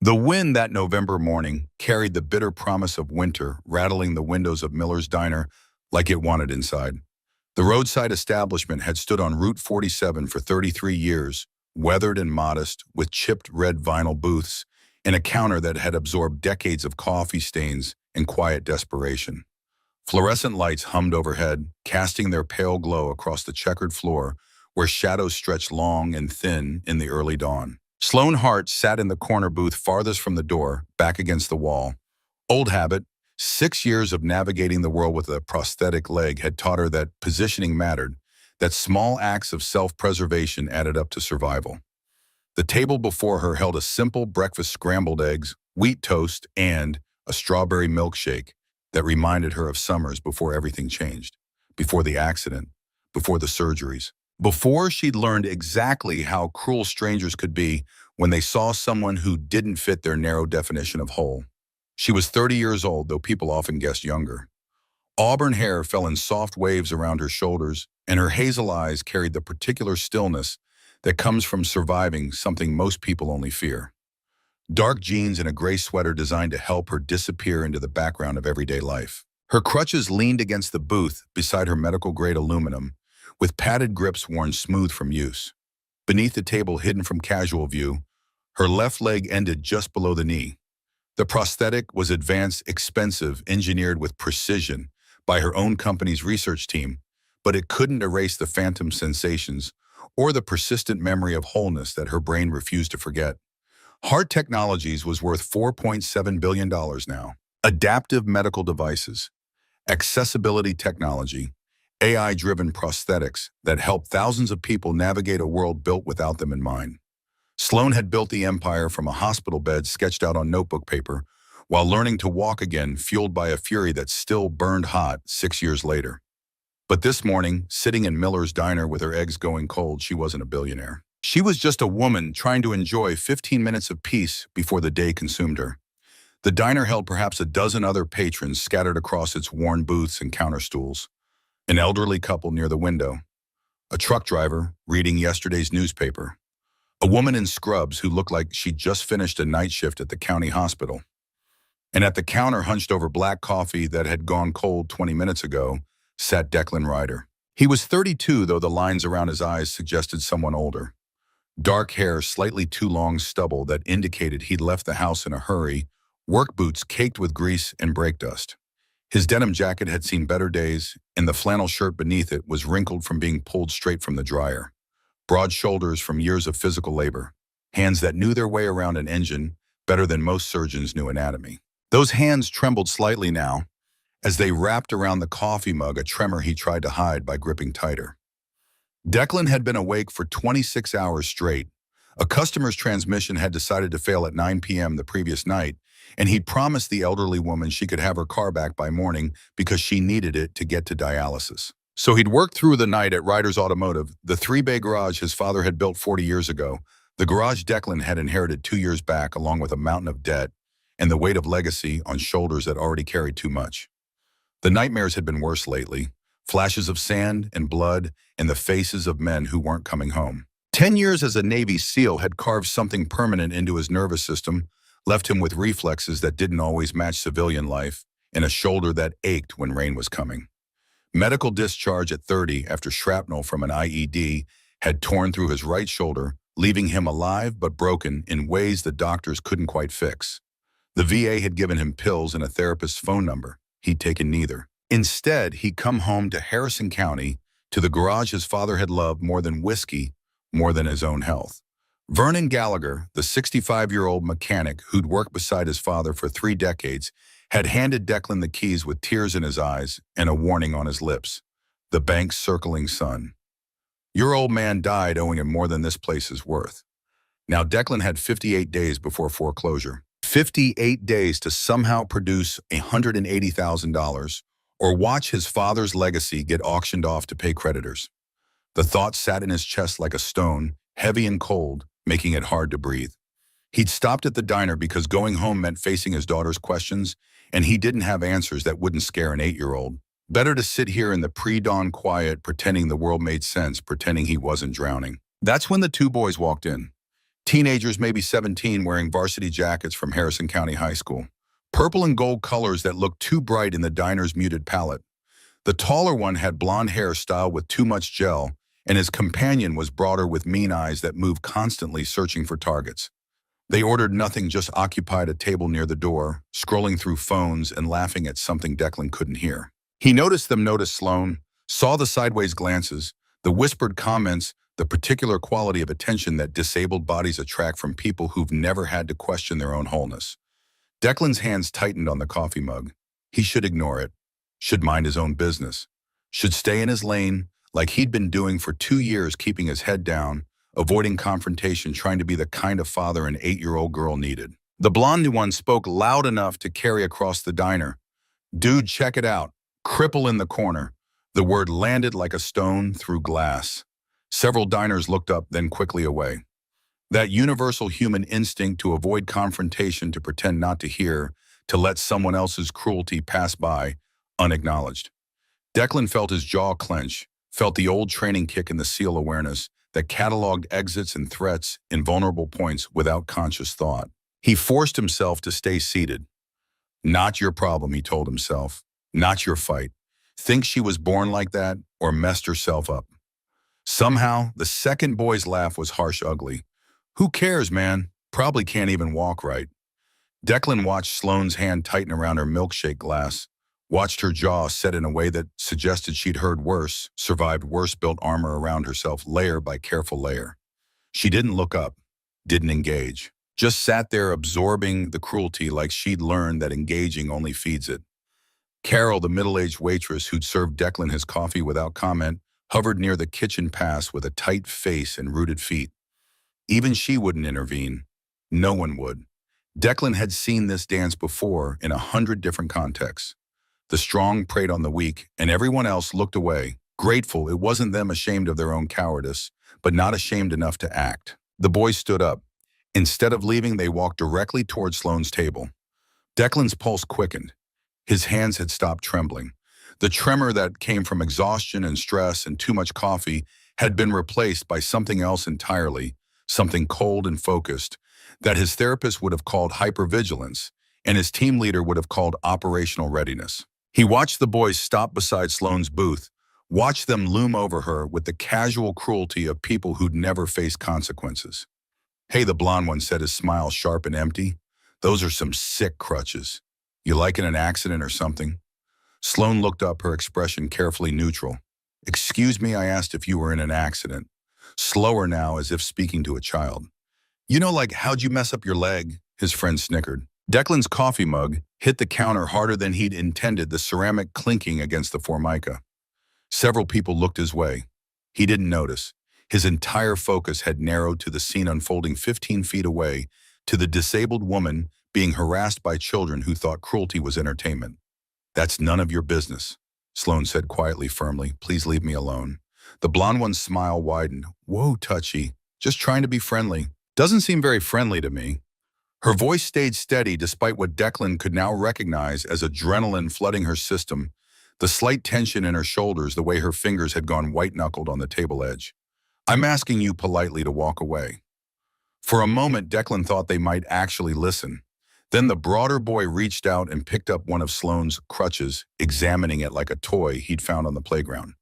The wind that November morning carried the bitter promise of winter, rattling the windows of Miller's Diner like it wanted inside. The roadside establishment had stood on Route 47 for 33 years, weathered and modest, with chipped red vinyl booths and a counter that had absorbed decades of coffee stains and quiet desperation. Fluorescent lights hummed overhead, casting their pale glow across the checkered floor where shadows stretched long and thin in the early dawn. Sloane Hart sat in the corner booth farthest from the door, back against the wall. Old habit, 6 years of navigating the world with a prosthetic leg had taught her that positioning mattered, that small acts of self-preservation added up to survival. The table before her held a simple breakfast: scrambled eggs, wheat toast, and a strawberry milkshake that reminded her of summers before everything changed, before the accident, before the surgeries, before she'd learned exactly how cruel strangers could be when they saw someone who didn't fit their narrow definition of whole. She was 30 years old, though people often guessed younger. Auburn hair fell in soft waves around her shoulders, and her hazel eyes carried the particular stillness that comes from surviving something most people only fear. Dark jeans and a gray sweater designed to help her disappear into the background of everyday life. Her crutches leaned against the booth beside her medical-grade aluminum, with padded grips worn smooth from use. Beneath the table, hidden from casual view, her left leg ended just below the knee. The prosthetic was advanced, expensive, engineered with precision by her own company's research team, but it couldn't erase the phantom sensations or the persistent memory of wholeness that her brain refused to forget. Hart Technologies was worth $4.7 billion now. Adaptive medical devices, accessibility technology, AI-driven prosthetics that help thousands of people navigate a world built without them in mind. Sloane had built the empire from a hospital bed sketched out on notebook paper, while learning to walk again, fueled by a fury that still burned hot 6 years later. But this morning, sitting in Miller's Diner with her eggs going cold, she wasn't a billionaire. She was just a woman trying to enjoy 15 minutes of peace before the day consumed her. The diner held perhaps a dozen other patrons scattered across its worn booths and counter stools. An elderly couple near the window, a truck driver reading yesterday's newspaper, a woman in scrubs who looked like she'd just finished a night shift at the county hospital. And at the counter, hunched over black coffee that had gone cold 20 minutes ago, sat Declan Ryder. He was 32, though the lines around his eyes suggested someone older. Dark hair, slightly too long stubble that indicated he'd left the house in a hurry, work boots caked with grease and brake dust. His denim jacket had seen better days, and the flannel shirt beneath it was wrinkled from being pulled straight from the dryer. Broad shoulders from years of physical labor, hands that knew their way around an engine better than most surgeons knew anatomy. Those hands trembled slightly now, as they wrapped around the coffee mug, a tremor he tried to hide by gripping tighter. Declan had been awake for 26 hours straight. A customer's transmission had decided to fail at 9 p.m. the previous night, and he'd promised the elderly woman she could have her car back by morning because she needed it to get to dialysis. So he'd worked through the night at Ryder's Automotive, the 3-bay garage his father had built 40 years ago, the garage Declan had inherited 2 years back, along with a mountain of debt and the weight of legacy on shoulders that already carried too much. The nightmares had been worse lately. Flashes of sand and blood and the faces of men who weren't coming home. 10 years as a Navy SEAL had carved something permanent into his nervous system, left him with reflexes that didn't always match civilian life, and a shoulder that ached when rain was coming. Medical discharge at 30 after shrapnel from an IED had torn through his right shoulder, leaving him alive but broken in ways the doctors couldn't quite fix. The VA had given him pills and a therapist's phone number. He'd taken neither. Instead, he'd come home to Harrison County, to the garage his father had loved more than whiskey, more than his own health. Vernon Gallagher, the 65-year-old mechanic who'd worked beside his father for 3 decades, had handed Declan the keys with tears in his eyes and a warning on his lips. The bank's circling sun. Your old man died owing him more than this place is worth. Now Declan had 58 days before foreclosure. 58 days to somehow produce $180,000 or watch his father's legacy get auctioned off to pay creditors. The thought sat in his chest like a stone, heavy and cold, making it hard to breathe. He'd stopped at the diner because going home meant facing his daughter's questions, and he didn't have answers that wouldn't scare an 8-year-old. Better to sit here in the pre-dawn quiet, pretending the world made sense, pretending he wasn't drowning. That's when the 2 boys walked in. Teenagers, maybe 17, wearing varsity jackets from Harrison County High School. Purple and gold colors that looked too bright in the diner's muted palette. The taller one had blonde hair styled with too much gel, and his companion was broader with mean eyes that moved constantly searching for targets. They ordered nothing, just occupied a table near the door, scrolling through phones and laughing at something Declan couldn't hear. He noticed them notice Sloan, saw the sideways glances, the whispered comments, the particular quality of attention that disabled bodies attract from people who've never had to question their own wholeness. Declan's hands tightened on the coffee mug. He should ignore it, should mind his own business, should stay in his lane like he'd been doing for 2 years, keeping his head down, avoiding confrontation, trying to be the kind of father an 8-year-old girl needed. The blonde one spoke loud enough to carry across the diner. "Dude, check it out. Cripple in the corner." The word landed like a stone through glass. Several diners looked up, then quickly away. That universal human instinct to avoid confrontation, to pretend not to hear, to let someone else's cruelty pass by, unacknowledged. Declan felt his jaw clench, felt the old training kick in the SEAL awareness that cataloged exits and threats in vulnerable points without conscious thought. He forced himself to stay seated. Not your problem, he told himself. Not your fight. Think she was born like that or messed herself up. Somehow, the second boy's laugh was harsh, ugly. "Who cares, man? Probably can't even walk right." Declan watched Sloane's hand tighten around her milkshake glass, watched her jaw set in a way that suggested she'd heard worse, survived worse, built armor around herself layer by careful layer. She didn't look up, didn't engage, just sat there absorbing the cruelty like she'd learned that engaging only feeds it. Carol, the middle-aged waitress who'd served Declan his coffee without comment, hovered near the kitchen pass with a tight face and rooted feet. Even she wouldn't intervene. No one would. Declan had seen this dance before in 100 different contexts. The strong preyed on the weak, and everyone else looked away, grateful it wasn't them, ashamed of their own cowardice, but not ashamed enough to act. The boys stood up. Instead of leaving, they walked directly toward Sloane's table. Declan's pulse quickened. His hands had stopped trembling. The tremor that came from exhaustion and stress and too much coffee had been replaced by something else entirely, something cold and focused, that his therapist would have called hypervigilance and his team leader would have called operational readiness. He watched the boys stop beside Sloane's booth, watched them loom over her with the casual cruelty of people who'd never faced consequences. "Hey," the blonde one said, his smile sharp and empty. "Those are some sick crutches. You like in an accident or something?" Sloane looked up, her expression carefully neutral. "Excuse me, I asked if you were in an accident." Slower now, as if speaking to a child. "You know, like, how'd you mess up your leg?" His friend snickered. Declan's coffee mug hit the counter harder than he'd intended, the ceramic clinking against the formica. Several people looked his way. He didn't notice. His entire focus had narrowed to the scene unfolding 15 feet away, to the disabled woman being harassed by children who thought cruelty was entertainment. "That's none of your business," Sloane said quietly, firmly. "Please leave me alone." The blonde one's smile widened. "Whoa, touchy. Just trying to be friendly." "Doesn't seem very friendly to me." Her voice stayed steady despite what Declan could now recognize as adrenaline flooding her system, the slight tension in her shoulders, the way her fingers had gone white-knuckled on the table edge. "I'm asking you politely to walk away." For a moment, Declan thought they might actually listen. Then the broader boy reached out and picked up one of Sloane's crutches, examining it like a toy he'd found on the playground.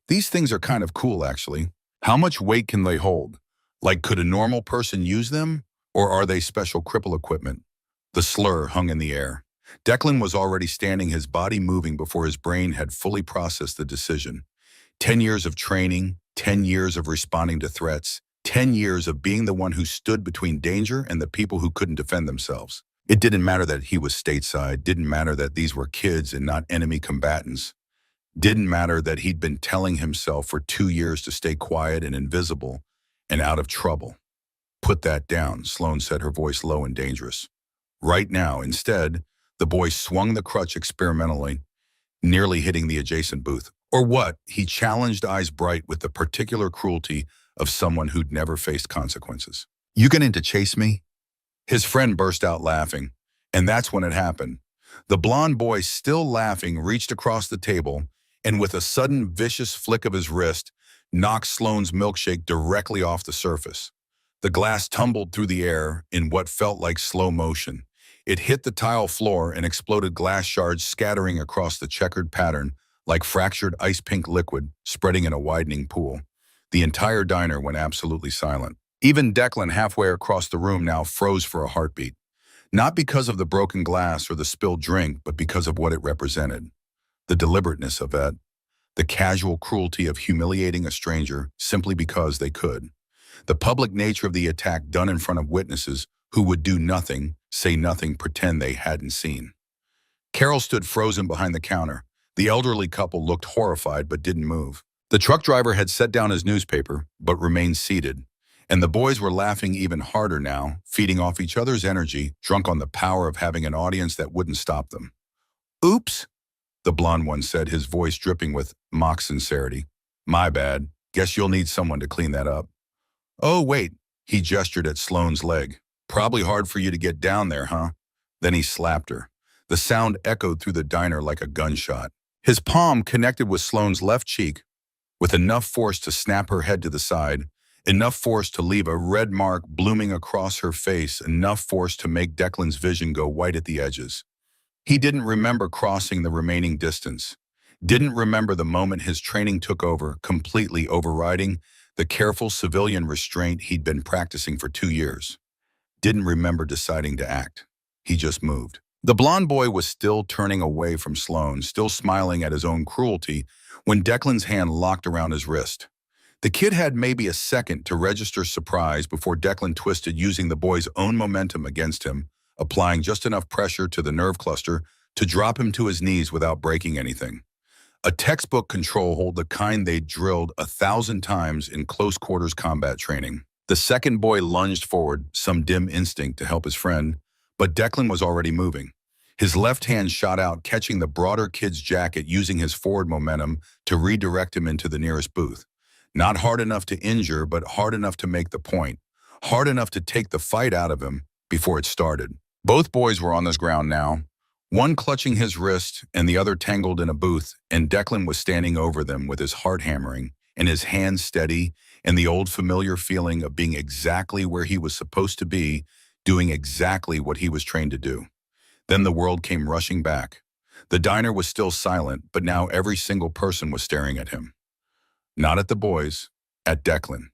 "These things are kind of cool, actually. How much weight can they hold? Like, could a normal person use them? Or are they special cripple equipment?" The slur hung in the air. Declan was already standing, his body moving before his brain had fully processed the decision. 10 years of training, 10 years of responding to threats, 10 years of being the one who stood between danger and the people who couldn't defend themselves. It didn't matter that he was stateside, didn't matter that these were kids and not enemy combatants. Didn't matter that he'd been telling himself for 2 years to stay quiet and invisible and out of trouble. "Put that down," Sloane said, her voice low and dangerous. "Right now." Instead, the boy swung the crutch experimentally, nearly hitting the adjacent booth. "Or what?" he challenged, eyes bright with the particular cruelty of someone who'd never faced consequences. "You going to chase me?" His friend burst out laughing, and that's when it happened. The blonde boy, still laughing, reached across the table and with a sudden vicious flick of his wrist, knocked Sloane's milkshake directly off the surface. The glass tumbled through the air in what felt like slow motion. It hit the tile floor and exploded glass shards scattering across the checkered pattern like fractured ice-pink liquid spreading in a widening pool. The entire diner went absolutely silent. Even Declan, halfway across the room, now froze for a heartbeat. Not because of the broken glass or the spilled drink, but because of what it represented. The deliberateness of it, the casual cruelty of humiliating a stranger simply because they could. The public nature of the attack done in front of witnesses who would do nothing, say nothing, pretend they hadn't seen. Carol stood frozen behind the counter. The elderly couple looked horrified but didn't move. The truck driver had set down his newspaper but remained seated. And the boys were laughing even harder now, feeding off each other's energy, drunk on the power of having an audience that wouldn't stop them. "Oops," the blonde one said, his voice dripping with mock sincerity. "My bad. Guess you'll need someone to clean that up." "Oh, wait," he gestured at Sloane's leg. "Probably hard for you to get down there, huh?" Then he slapped her. The sound echoed through the diner like a gunshot. His palm connected with Sloane's left cheek with enough force to snap her head to the side, enough force to leave a red mark blooming across her face, enough force to make Declan's vision go white at the edges. He didn't remember crossing the remaining distance, didn't remember the moment his training took over, completely overriding the careful civilian restraint he'd been practicing for 2 years. Didn't remember deciding to act. He just moved. The blonde boy was still turning away from Sloane, still smiling at his own cruelty, when Declan's hand locked around his wrist. The kid had maybe a second to register surprise before Declan twisted, using the boy's own momentum against him, applying just enough pressure to the nerve cluster to drop him to his knees without breaking anything. A textbook control hold, the kind they'd drilled 1,000 times in close quarters combat training. The second boy lunged forward, some dim instinct to help his friend, but Declan was already moving. His left hand shot out, catching the broader kid's jacket, using his forward momentum to redirect him into the nearest booth. Not hard enough to injure, but hard enough to make the point. Hard enough to take the fight out of him before it started. Both boys were on the ground now, one clutching his wrist and the other tangled in a booth, and Declan was standing over them with his heart hammering and his hands steady and the old familiar feeling of being exactly where he was supposed to be, doing exactly what he was trained to do. Then the world came rushing back. The diner was still silent, but now every single person was staring at him. Not at the boys, at Declan.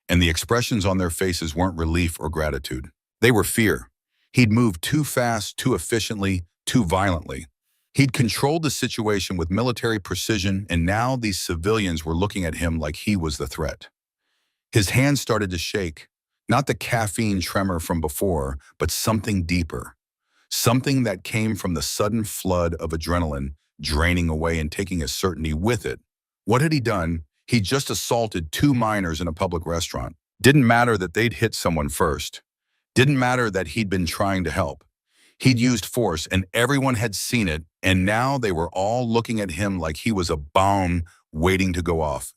And the expressions on their faces weren't relief or gratitude. They were fear. He'd moved too fast, too efficiently, too violently. He'd controlled the situation with military precision, and now these civilians were looking at him like he was the threat. His hands started to shake, not the caffeine tremor from before, but something deeper. Something that came from the sudden flood of adrenaline, draining away and taking his certainty with it. What had he done? He'd just assaulted 2 minors in a public restaurant. Didn't matter that they'd hit someone first. Didn't matter that he'd been trying to help. He'd used force, and everyone had seen it, and now they were all looking at him like he was a bomb waiting to go off.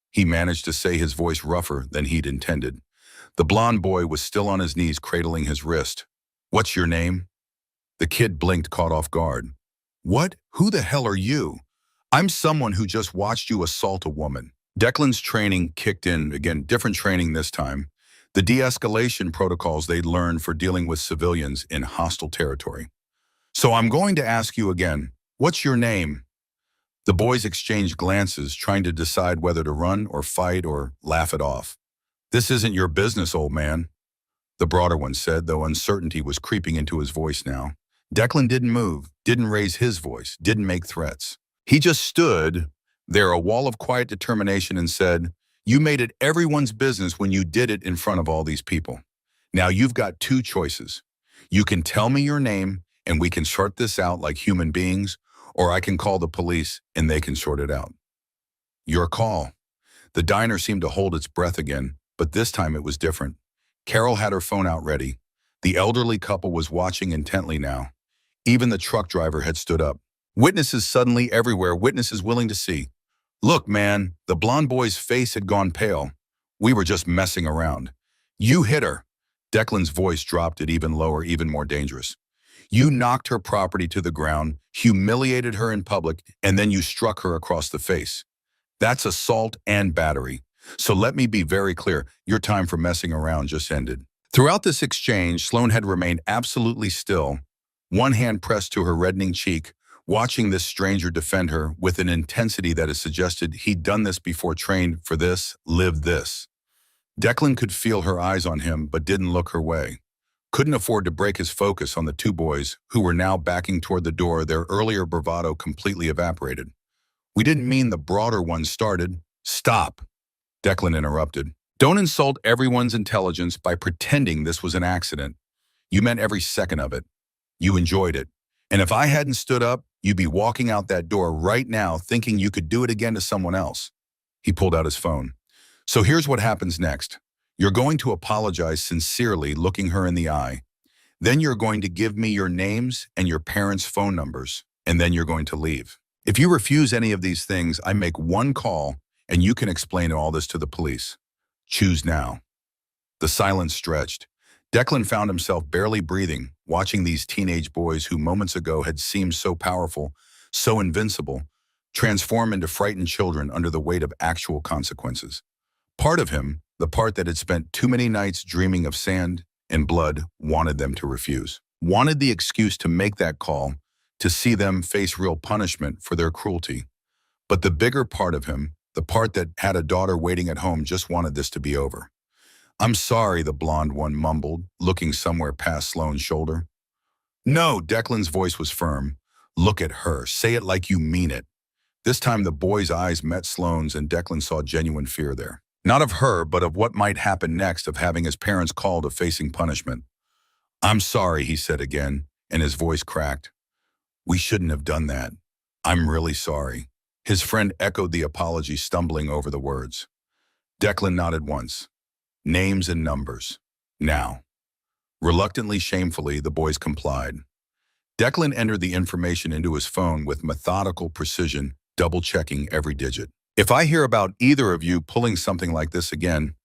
He managed to say, his voice rougher than he'd intended. The blonde boy was still on his knees, cradling his wrist. "What's your name?" The kid blinked, caught off guard. "What? Who the hell are you?" "I'm someone who just watched you assault a woman." Declan's training kicked in, again, different training this time. The de-escalation protocols they'd learned for dealing with civilians in hostile territory. "So I'm going to ask you again, what's your name?" The boys exchanged glances, trying to decide whether to run or fight or laugh it off. "This isn't your business, old man," the broader one said, though uncertainty was creeping into his voice now. Declan didn't move, didn't raise his voice, didn't make threats. He just stood there, a wall of quiet determination, and said, "You made it everyone's business when you did it in front of all these people. Now you've got 2 choices. You can tell me your name and we can sort this out like human beings, or I can call the police and they can sort it out. Your call." The diner seemed to hold its breath again, but this time it was different. Carol had her phone out ready. The elderly couple was watching intently now. Even the truck driver had stood up. Witnesses suddenly everywhere, witnesses willing to see. "Look, man," the blonde boy's face had gone pale. "We were just messing around. You hit her." Declan's voice dropped it even lower, even more dangerous. "You knocked her property to the ground, humiliated her in public, and then you struck her across the face. That's assault and battery. So let me be very clear, your time for messing around just ended. Throughout this exchange, Sloane had remained absolutely still, one hand pressed to her reddening cheek, watching this stranger defend her with an intensity that had suggested he'd done this before, trained for this, lived this. Declan could feel her eyes on him but didn't look her way. Couldn't afford to break his focus on the two boys, who were now backing toward the door, their earlier bravado completely evaporated. We didn't mean the broader one started. Stop, Declan interrupted. Don't insult everyone's intelligence by pretending this was an accident. You meant every second of it. You enjoyed it. And if I hadn't stood up, you'd be walking out that door right now thinking you could do it again to someone else. He pulled out his phone. So here's what happens next. You're going to apologize sincerely, looking her in the eye. Then you're going to give me your names and your parents' phone numbers, and then you're going to leave. If you refuse any of these things, I make one call, and you can explain all this to the police. Choose now. The silence stretched. Declan found himself barely breathing, watching these teenage boys who moments ago had seemed so powerful, so invincible, transform into frightened children under the weight of actual consequences. Part of him, the part that had spent too many nights dreaming of sand and blood, wanted them to refuse. Wanted the excuse to make that call, to see them face real punishment for their cruelty. But the bigger part of him, the part that had a daughter waiting at home, just wanted this to be over. I'm sorry, the blonde one mumbled, looking somewhere past Sloane's shoulder. No, Declan's voice was firm. Look at her. Say it like you mean it. This time the boy's eyes met Sloane's, and Declan saw genuine fear there. Not of her, but of what might happen next, of having his parents called, of facing punishment. I'm sorry, he said again, and his voice cracked. We shouldn't have done that. I'm really sorry. His friend echoed the apology, stumbling over the words. Declan nodded once. Names and numbers. Now. Reluctantly, shamefully, the boys complied. Declan entered the information into his phone with methodical precision, double-checking every digit. If I hear about either of you pulling something like this again,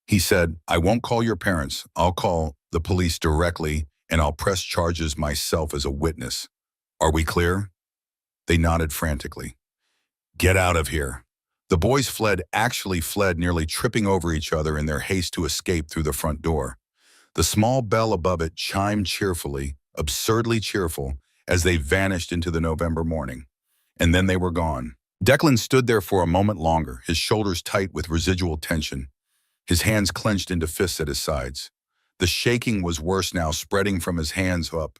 he said, I won't call your parents. I'll call the police directly, and I'll press charges myself as a witness. Are we clear? They nodded frantically. Get out of here. The boys fled, actually fled, nearly tripping over each other in their haste to escape through the front door. The small bell above it chimed cheerfully, absurdly cheerful, as they vanished into the November morning. And then they were gone. Declan stood there for a moment longer, his shoulders tight with residual tension, his hands clenched into fists at his sides. The shaking was worse now, spreading from his hands up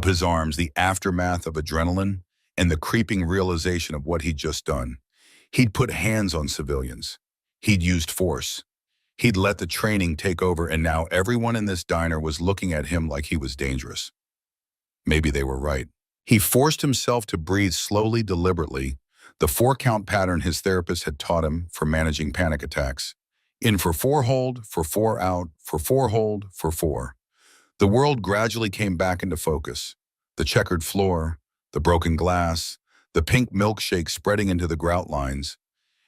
his arms, the aftermath of adrenaline and the creeping realization of what he'd just done. He'd put hands on civilians. He'd used force. He'd let the training take over, and now everyone in this diner was looking at him like he was dangerous. Maybe they were right. He forced himself to breathe slowly, deliberately, the 4-count pattern his therapist had taught him for managing panic attacks. In for 4 hold, for 4 out, for 4 hold, for 4. The world gradually came back into focus. The checkered floor, the broken glass, the pink milkshake spreading into the grout lines,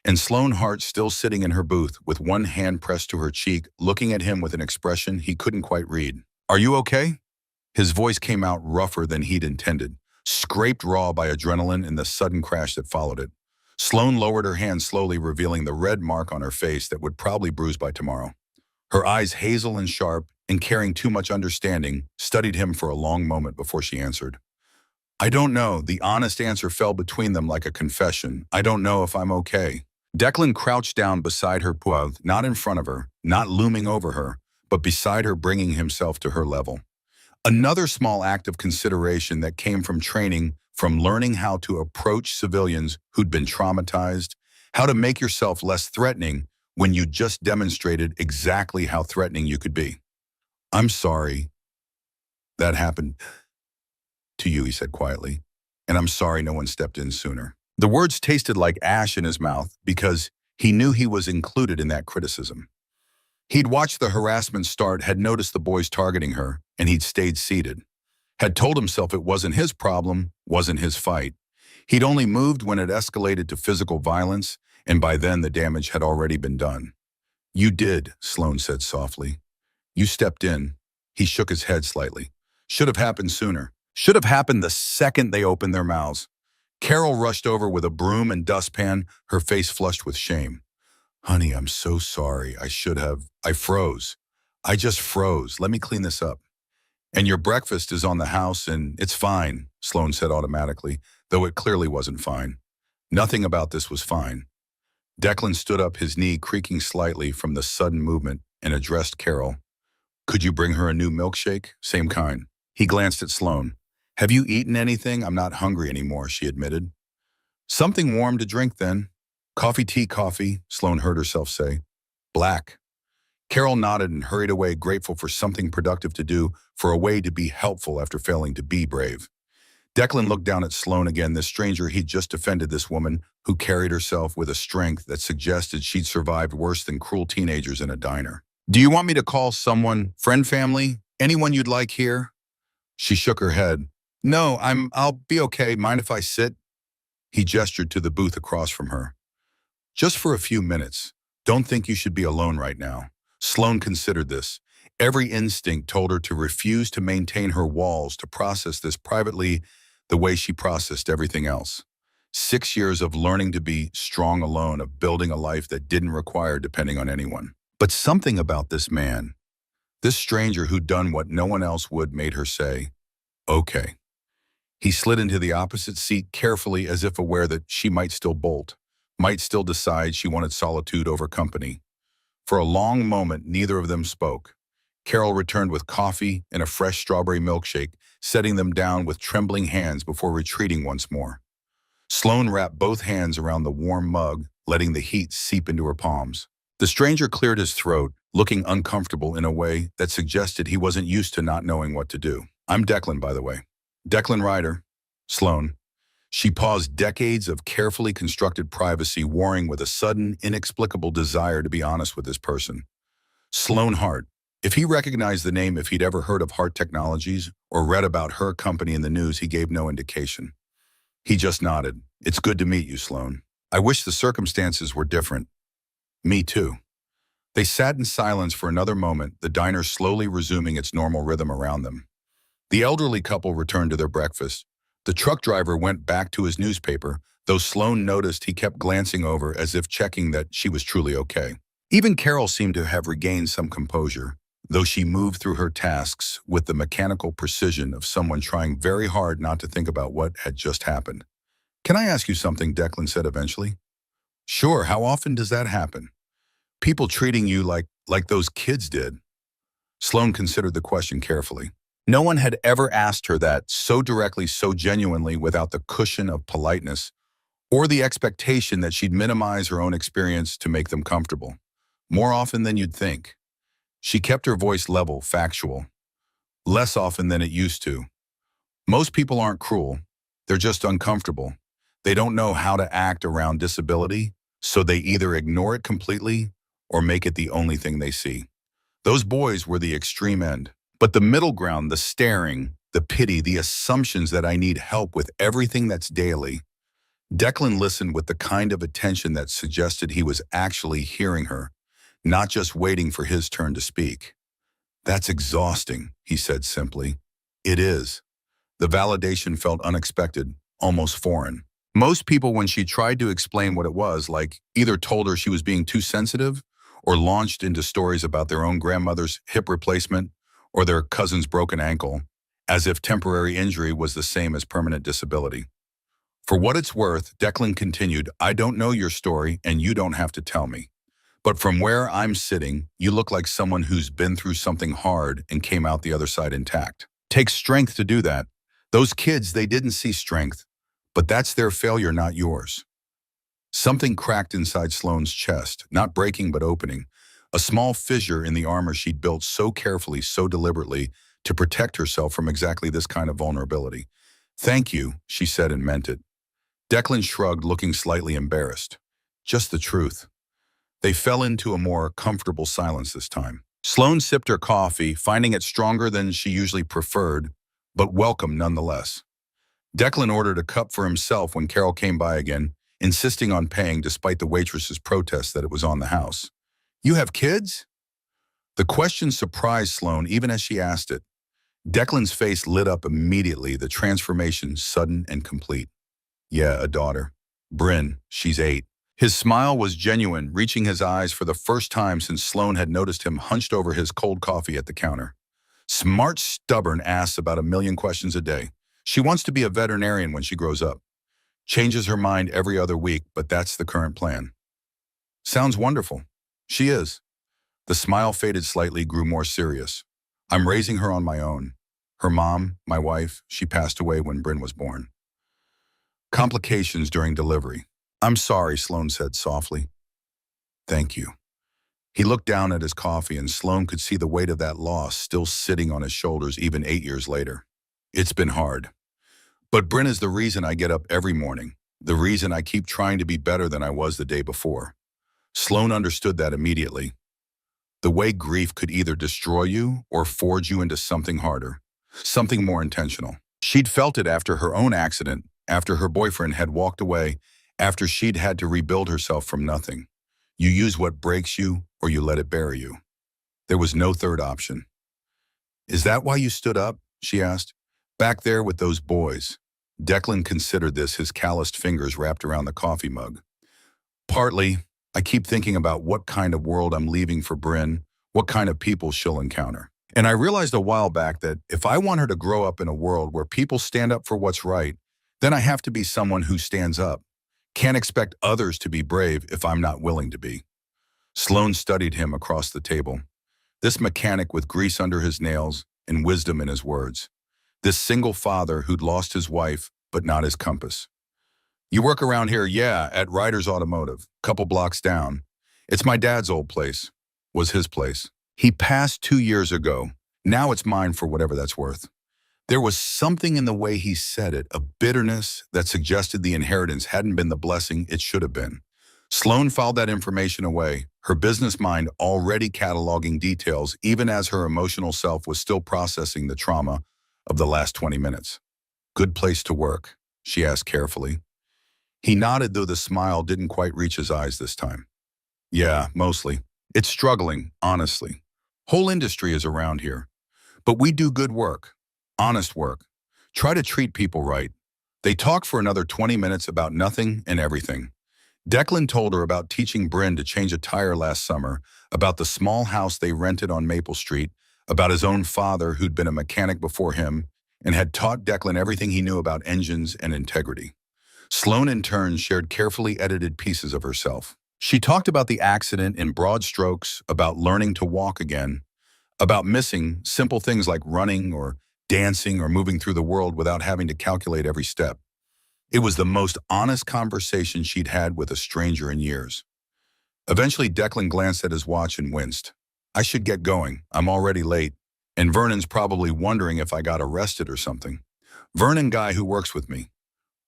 and Sloane Hart still sitting in her booth with one hand pressed to her cheek, looking at him with an expression he couldn't quite read. Are you okay? His voice came out rougher than he'd intended, scraped raw by adrenaline and the sudden crash that followed it. Sloane lowered her hand slowly, revealing the red mark on her face that would probably bruise by tomorrow. Her eyes, hazel and sharp, and carrying too much understanding, studied him for a long moment before she answered. I don't know. The honest answer fell between them like a confession. I don't know if I'm okay. Declan crouched down beside her, not in front of her, not looming over her, but beside her, bringing himself to her level. Another small act of consideration that came from training, from learning how to approach civilians who'd been traumatized, how to make yourself less threatening when you just demonstrated exactly how threatening you could be. I'm sorry that happened to you, he said quietly, and I'm sorry no one stepped in sooner. The words tasted like ash in his mouth because he knew he was included in that criticism. He'd watched the harassment start, had noticed the boys targeting her, and he'd stayed seated. Had told himself it wasn't his problem, wasn't his fight. He'd only moved when it escalated to physical violence, and by then the damage had already been done. You did, Sloane said softly. You stepped in. He shook his head slightly. Should have happened sooner. Should have happened the second they opened their mouths. Carol rushed over with a broom and dustpan, her face flushed with shame. Honey, I'm so sorry. I froze. I just froze. Let me clean this up. And your breakfast is on the house and it's fine, Sloane said automatically, though it clearly wasn't fine. Nothing about this was fine. Declan stood up, his knee creaking slightly from the sudden movement, and addressed Carol. Could you bring her a new milkshake? Same kind. He glanced at Sloane. Have you eaten anything? I'm not hungry anymore, she admitted. Something warm to drink then. Coffee, tea, coffee, Sloane heard herself say. Black. Carol nodded and hurried away, grateful for something productive to do, for a way to be helpful after failing to be brave. Declan looked down at Sloane again, this stranger he'd just defended, this woman who carried herself with a strength that suggested she'd survived worse than cruel teenagers in a diner. Do you want me to call someone, friend, family, anyone you'd like here? She shook her head. No, I'll be okay. Mind if I sit? He gestured to the booth across from her. Just for a few minutes. Don't think you should be alone right now. Sloane considered this. Every instinct told her to refuse to maintain her walls, to process this privately the way she processed everything else. 6 years of learning to be strong alone, of building a life that didn't require depending on anyone. But something about this man, this stranger who'd done what no one else would, made her say, okay. He slid into the opposite seat carefully, as if aware that she might still bolt, might still decide she wanted solitude over company. For a long moment, neither of them spoke. Carol returned with coffee and a fresh strawberry milkshake, setting them down with trembling hands before retreating once more. Sloane wrapped both hands around the warm mug, letting the heat seep into her palms. The stranger cleared his throat, looking uncomfortable in a way that suggested he wasn't used to not knowing what to do. I'm Declan, by the way. Declan Ryder. Sloane. She paused, decades of carefully constructed privacy warring with a sudden, inexplicable desire to be honest with this person. Sloane Hart. If he recognized the name, if he'd ever heard of Hart Technologies or read about her company in the news, he gave no indication. He just nodded. It's good to meet you, Sloane. I wish the circumstances were different. Me too. They sat in silence for another moment, the diner slowly resuming its normal rhythm around them. The elderly couple returned to their breakfast. The truck driver went back to his newspaper, though Sloane noticed he kept glancing over as if checking that she was truly okay. Even Carol seemed to have regained some composure, though she moved through her tasks with the mechanical precision of someone trying very hard not to think about what had just happened. Can I ask you something? Declan said eventually. Sure, how often does that happen? People treating you like those kids did. Sloane considered the question carefully. No one had ever asked her that so directly, so genuinely, without the cushion of politeness or the expectation that she'd minimize her own experience to make them comfortable. More often than you'd think. She kept her voice level, factual. Less often than it used to. Most people aren't cruel. They're just uncomfortable. They don't know how to act around disability, so they either ignore it completely or make it the only thing they see. Those boys were the extreme end. But the middle ground, the staring, the pity, the assumptions that I need help with everything that's daily. Declan listened with the kind of attention that suggested he was actually hearing her, not just waiting for his turn to speak. That's exhausting, he said simply. It is. The validation felt unexpected, almost foreign. Most people, when she tried to explain what it was, either told her she was being too sensitive or launched into stories about their own grandmother's hip replacement or their cousin's broken ankle, as if temporary injury was the same as permanent disability. For what it's worth, Declan continued, I don't know your story and you don't have to tell me. But from where I'm sitting, you look like someone who's been through something hard and came out the other side intact. Takes strength to do that. Those kids, they didn't see strength, but that's their failure, not yours. Something cracked inside Sloane's chest, not breaking but opening. A small fissure in the armor she'd built so carefully, so deliberately, to protect herself from exactly this kind of vulnerability. Thank you, she said and meant it. Declan shrugged, looking slightly embarrassed. Just the truth. They fell into a more comfortable silence this time. Sloane sipped her coffee, finding it stronger than she usually preferred, but welcome nonetheless. Declan ordered a cup for himself when Carol came by again, insisting on paying despite the waitress's protest that it was on the house. You have kids? The question surprised Sloane even as she asked it. Declan's face lit up immediately, the transformation sudden and complete. Yeah, a daughter. Bryn, she's 8. His smile was genuine, reaching his eyes for the first time since Sloan had noticed him hunched over his cold coffee at the counter. Smart, stubborn, asks about a million questions a day. She wants to be a veterinarian when she grows up. Changes her mind every other week, but that's the current plan. Sounds wonderful. She is. The smile faded slightly, grew more serious. I'm raising her on my own. Her mom, my wife, she passed away when Bryn was born. Complications during delivery. I'm sorry, Sloan said softly. Thank you. He looked down at his coffee and Sloan could see the weight of that loss still sitting on his shoulders even 8 years later. It's been hard. But Bryn is the reason I get up every morning, the reason I keep trying to be better than I was the day before. Sloan understood that immediately. The way grief could either destroy you or forge you into something harder, something more intentional. She'd felt it after her own accident, after her boyfriend had walked away, after she'd had to rebuild herself from nothing. You use what breaks you or you let it bury you. There was no third option. Is that why you stood up? She asked. Back there with those boys. Declan considered this, his calloused fingers wrapped around the coffee mug. Partly, I keep thinking about what kind of world I'm leaving for Bryn, what kind of people she'll encounter. And I realized a while back that if I want her to grow up in a world where people stand up for what's right, then I have to be someone who stands up. Can't expect others to be brave if I'm not willing to be. Sloan studied him across the table. This mechanic with grease under his nails and wisdom in his words. This single father who'd lost his wife, but not his compass. You work around here, yeah, at Ryder's Automotive, couple blocks down. It's my dad's old place. Was his place. He passed 2 years ago. Now it's mine for whatever that's worth. There was something in the way he said it, a bitterness that suggested the inheritance hadn't been the blessing it should have been. Sloan filed that information away, her business mind already cataloging details even as her emotional self was still processing the trauma of the last 20 minutes. Good place to work? She asked carefully. He nodded, though the smile didn't quite reach his eyes this time. Yeah, mostly. It's struggling, honestly. Whole industry is around here. But we do good work. Honest work. Try to treat people right. They talked for another 20 minutes about nothing and everything. Declan told her about teaching Bryn to change a tire last summer, about the small house they rented on Maple Street, about his own father who'd been a mechanic before him and had taught Declan everything he knew about engines and integrity. Sloan in turn shared carefully edited pieces of herself. She talked about the accident in broad strokes, about learning to walk again, about missing simple things like running or dancing or moving through the world without having to calculate every step. It was the most honest conversation she'd had with a stranger in years. Eventually, Declan glanced at his watch and winced. I should get going. I'm already late. And Vernon's probably wondering if I got arrested or something. Vernon, guy who works with me.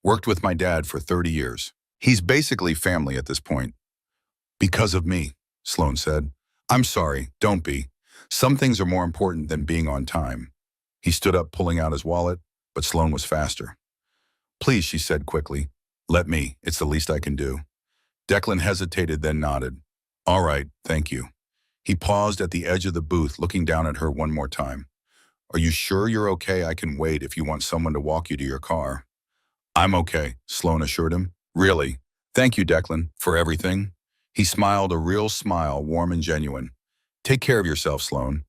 Worked with my dad for 30 years. He's basically family at this point. Because of me, Sloan said. I'm sorry, don't be. Some things are more important than being on time. He stood up, pulling out his wallet, but Sloan was faster. Please, she said quickly. Let me. It's the least I can do. Declan hesitated, then nodded. All right, thank you. He paused at the edge of the booth, looking down at her one more time. Are you sure you're okay? I can wait if you want someone to walk you to your car. I'm okay, Sloan assured him. Really? Thank you, Declan, for everything. He smiled, a real smile, warm and genuine. Take care of yourself, Sloan.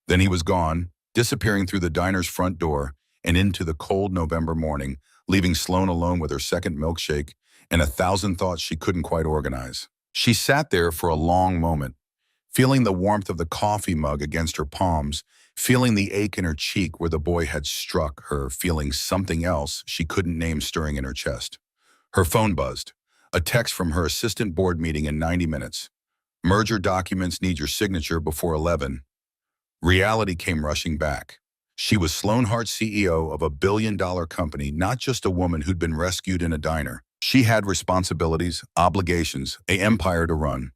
Then he was gone, disappearing through the diner's front door and into the cold November morning, leaving Sloan alone with her second milkshake and 1,000 thoughts she couldn't quite organize. She sat there for a long moment, feeling the warmth of the coffee mug against her palms, feeling the ache in her cheek where the boy had struck her, feeling something else she couldn't name stirring in her chest. Her phone buzzed. A text from her assistant board meeting in 90 minutes. Merger documents need your signature before 11. Reality came rushing back. She was Sloan Hart's CEO of a billion-dollar company, not just a woman who'd been rescued in a diner. She had responsibilities, obligations, an empire to run.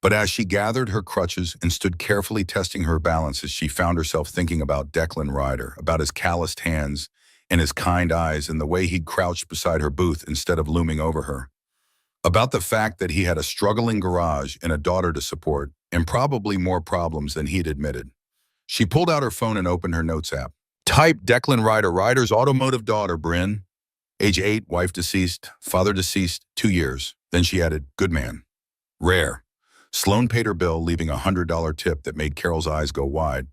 But as she gathered her crutches and stood carefully testing her balances, she found herself thinking about Declan Ryder, about his calloused hands and his kind eyes and the way he'd crouched beside her booth instead of looming over her. About the fact that he had a struggling garage and a daughter to support, and probably more problems than he'd admitted. She pulled out her phone and opened her notes app. Typed Declan Ryder, Ryder's automotive daughter, Bryn. Age 8, wife deceased, father deceased, 2 years. Then she added, "Good man." Rare. Sloan paid her bill, leaving a $100 tip that made Carol's eyes go wide.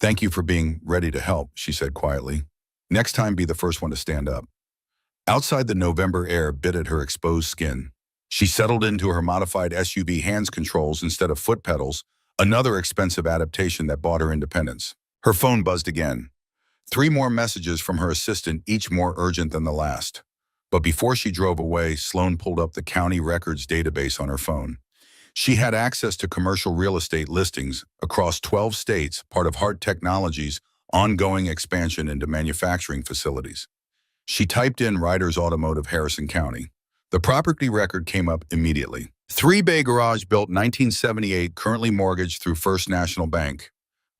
Thank you for being ready to help, she said quietly. Next time, be the first one to stand up. Outside, the November air bit at her exposed skin. She settled into her modified SUV hands controls instead of foot pedals, another expensive adaptation that bought her independence. Her phone buzzed again. 3 more messages from her assistant, each more urgent than the last. But before she drove away, Sloan pulled up the county records database on her phone. She had access to commercial real estate listings across 12 states, part of Hart Technologies' ongoing expansion into manufacturing facilities. She typed in Ryder's Automotive, Harrison County. The property record came up immediately. 3-bay garage built 1978, currently mortgaged through First National Bank.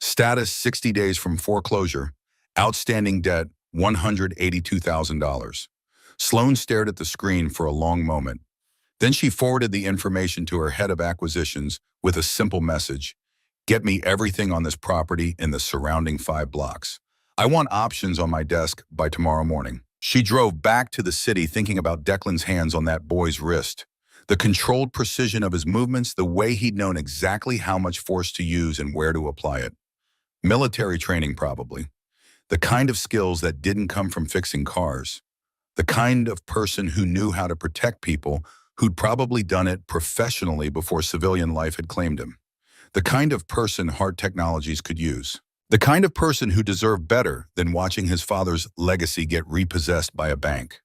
Status 60 days from foreclosure. Outstanding debt $182,000. Sloan stared at the screen for a long moment. Then she forwarded the information to her head of acquisitions with a simple message. "Get me everything on this property in the surrounding 5 blocks. I want options on my desk by tomorrow morning." She drove back to the city thinking about Declan's hands on that boy's wrist. The controlled precision of his movements, the way he'd known exactly how much force to use and where to apply it. Military training, probably. The kind of skills that didn't come from fixing cars. The kind of person who knew how to protect people who'd probably done it professionally before civilian life had claimed him. The kind of person Hart Technologies could use. The kind of person who deserved better than watching his father's legacy get repossessed by a bank.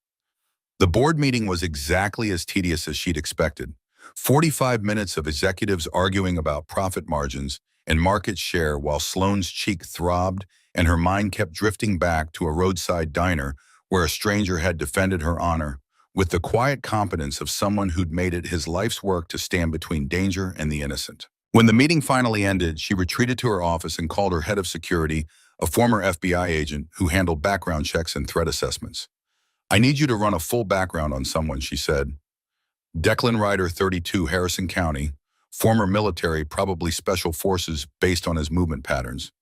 The board meeting was exactly as tedious as she'd expected. 45 minutes of executives arguing about profit margins and market share while Sloan's cheek throbbed and her mind kept drifting back to a roadside diner where a stranger had defended her honor with the quiet competence of someone who'd made it his life's work to stand between danger and the innocent. When the meeting finally ended, she retreated to her office and called her head of security, a former FBI agent who handled background checks and threat assessments. "I need you to run a full background on someone," she said. "Declan Ryder, 32, Harrison County, former military, probably special forces based on his movement patterns.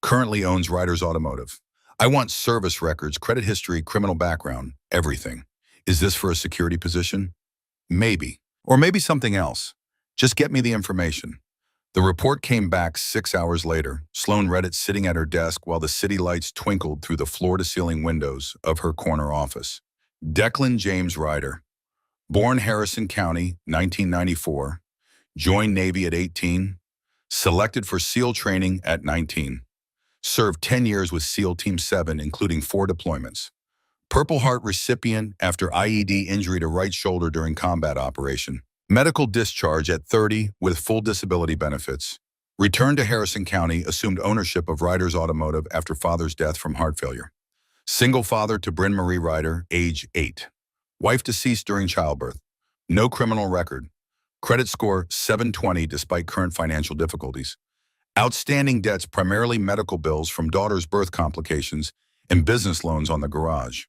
Currently owns Ryder's Automotive. I want service records, credit history, criminal background, everything. Is this for a security position? Maybe. Or maybe something else. Just get me the information." The report came back 6 hours later. Sloan read it sitting at her desk while the city lights twinkled through the floor-to-ceiling windows of her corner office. Declan James Ryder. Born Harrison County, 1994. Joined Navy at 18. Selected for SEAL training at 19. Served 10 years with SEAL Team 7, including 4 deployments. Purple Heart recipient after IED injury to right shoulder during combat operation. Medical discharge at 30 with full disability benefits. Returned to Harrison County, assumed ownership of Ryder's Automotive after father's death from heart failure. Single father to Bryn Marie Ryder, age 8. Wife deceased during childbirth. No criminal record. Credit score 720 despite current financial difficulties. Outstanding debts, primarily medical bills from daughter's birth complications and business loans on the garage.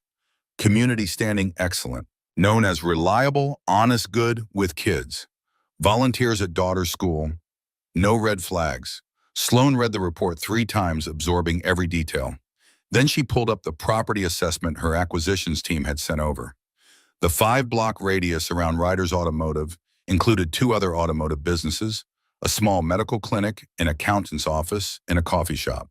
Community standing excellent. Known as reliable, honest good with kids. Volunteers at daughter's school. No red flags. Sloan read the report 3 times, absorbing every detail. Then she pulled up the property assessment her acquisitions team had sent over. The 5-block radius around Ryder's Automotive included 2 other automotive businesses, a small medical clinic, an accountant's office, and a coffee shop.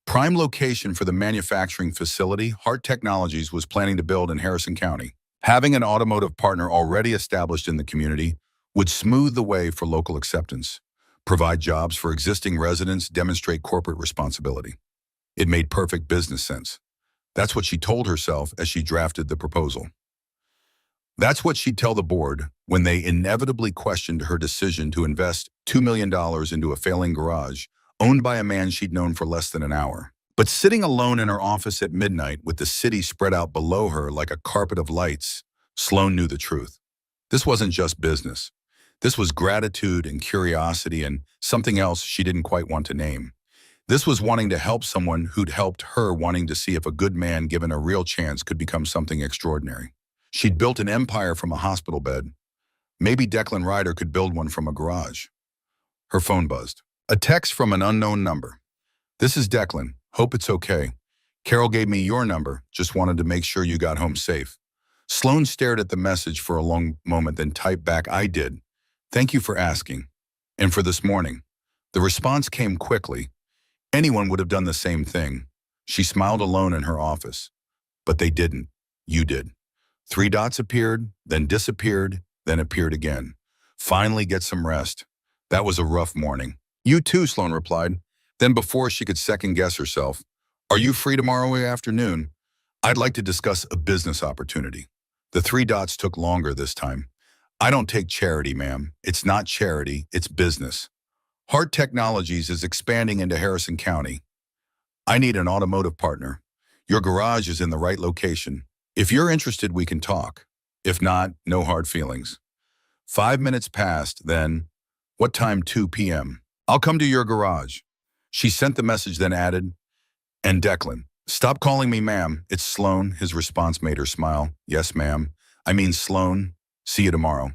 Prime location for the manufacturing facility Hart Technologies was planning to build in Harrison County. Having an automotive partner already established in the community would smooth the way for local acceptance, provide jobs for existing residents, demonstrate corporate responsibility. It made perfect business sense. That's what she told herself as she drafted the proposal. That's what she'd tell the board when they inevitably questioned her decision to invest $2 million into a failing garage owned by a man she'd known for less than an hour. But sitting alone in her office at midnight with the city spread out below her like a carpet of lights, Sloan knew the truth. This wasn't just business. This was gratitude and curiosity and something else she didn't quite want to name. This was wanting to help someone who'd helped her, wanting to see if a good man given a real chance could become something extraordinary. She'd built an empire from a hospital bed. Maybe Declan Ryder could build one from a garage. Her phone buzzed. A text from an unknown number. "This is Declan. Hope it's okay. Carol gave me your number. Just wanted to make sure you got home safe. Sloan stared at the message for a long moment, then typed back, I did. Thank you for asking. And for this morning. The response came quickly. Anyone would have done the same thing. She smiled alone in her office. But they didn't. You did. Three dots appeared, then disappeared, then appeared again. Finally get some rest. That was a rough morning. You too, Sloan replied. Then before she could second guess herself, are you free tomorrow afternoon? I'd like to discuss a business opportunity. The three dots took longer this time. I don't take charity, ma'am. It's not charity, it's business. Hart Technologies is expanding into Harrison County. I need an automotive partner. Your garage is in the right location. If you're interested, we can talk. If not, no hard feelings. 5 minutes passed, then, what time? 2 p.m. I'll come to your garage. She sent the message, then added, and Declan. Stop calling me ma'am. It's Sloan. His response made her smile. Yes, ma'am. I mean Sloan. See you tomorrow.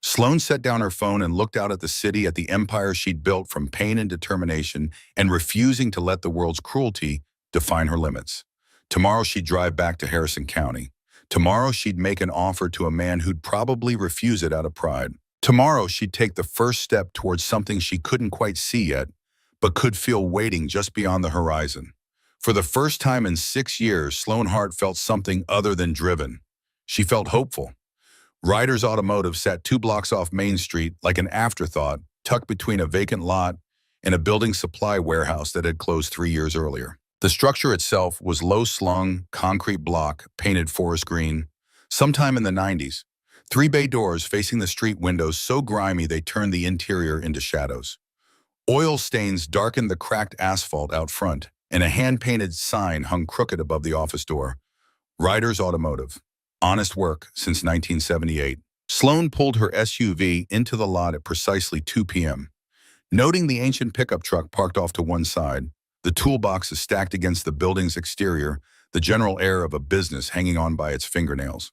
Sloan set down her phone and looked out at the city, at the empire she'd built from pain and determination, and refusing to let the world's cruelty define her limits. Tomorrow she'd drive back to Harrison County. Tomorrow she'd make an offer to a man who'd probably refuse it out of pride. Tomorrow she'd take the first step towards something she couldn't quite see yet, but could feel waiting just beyond the horizon. For the first time in 6 years, Sloan Hart felt something other than driven. She felt hopeful. Ryder's Automotive sat 2 blocks off Main Street like an afterthought, tucked between a vacant lot and a building supply warehouse that had closed 3 years earlier. The structure itself was low-slung, concrete block, painted forest green. Sometime in the 90s, 3 bay doors facing the street windows so grimy they turned the interior into shadows. Oil stains darkened the cracked asphalt out front, and a hand-painted sign hung crooked above the office door. Ryder's Automotive. Honest work since 1978. Sloan pulled her SUV into the lot at precisely 2 p.m. Noting the ancient pickup truck parked off to one side, the toolboxes stacked against the building's exterior, the general air of a business hanging on by its fingernails.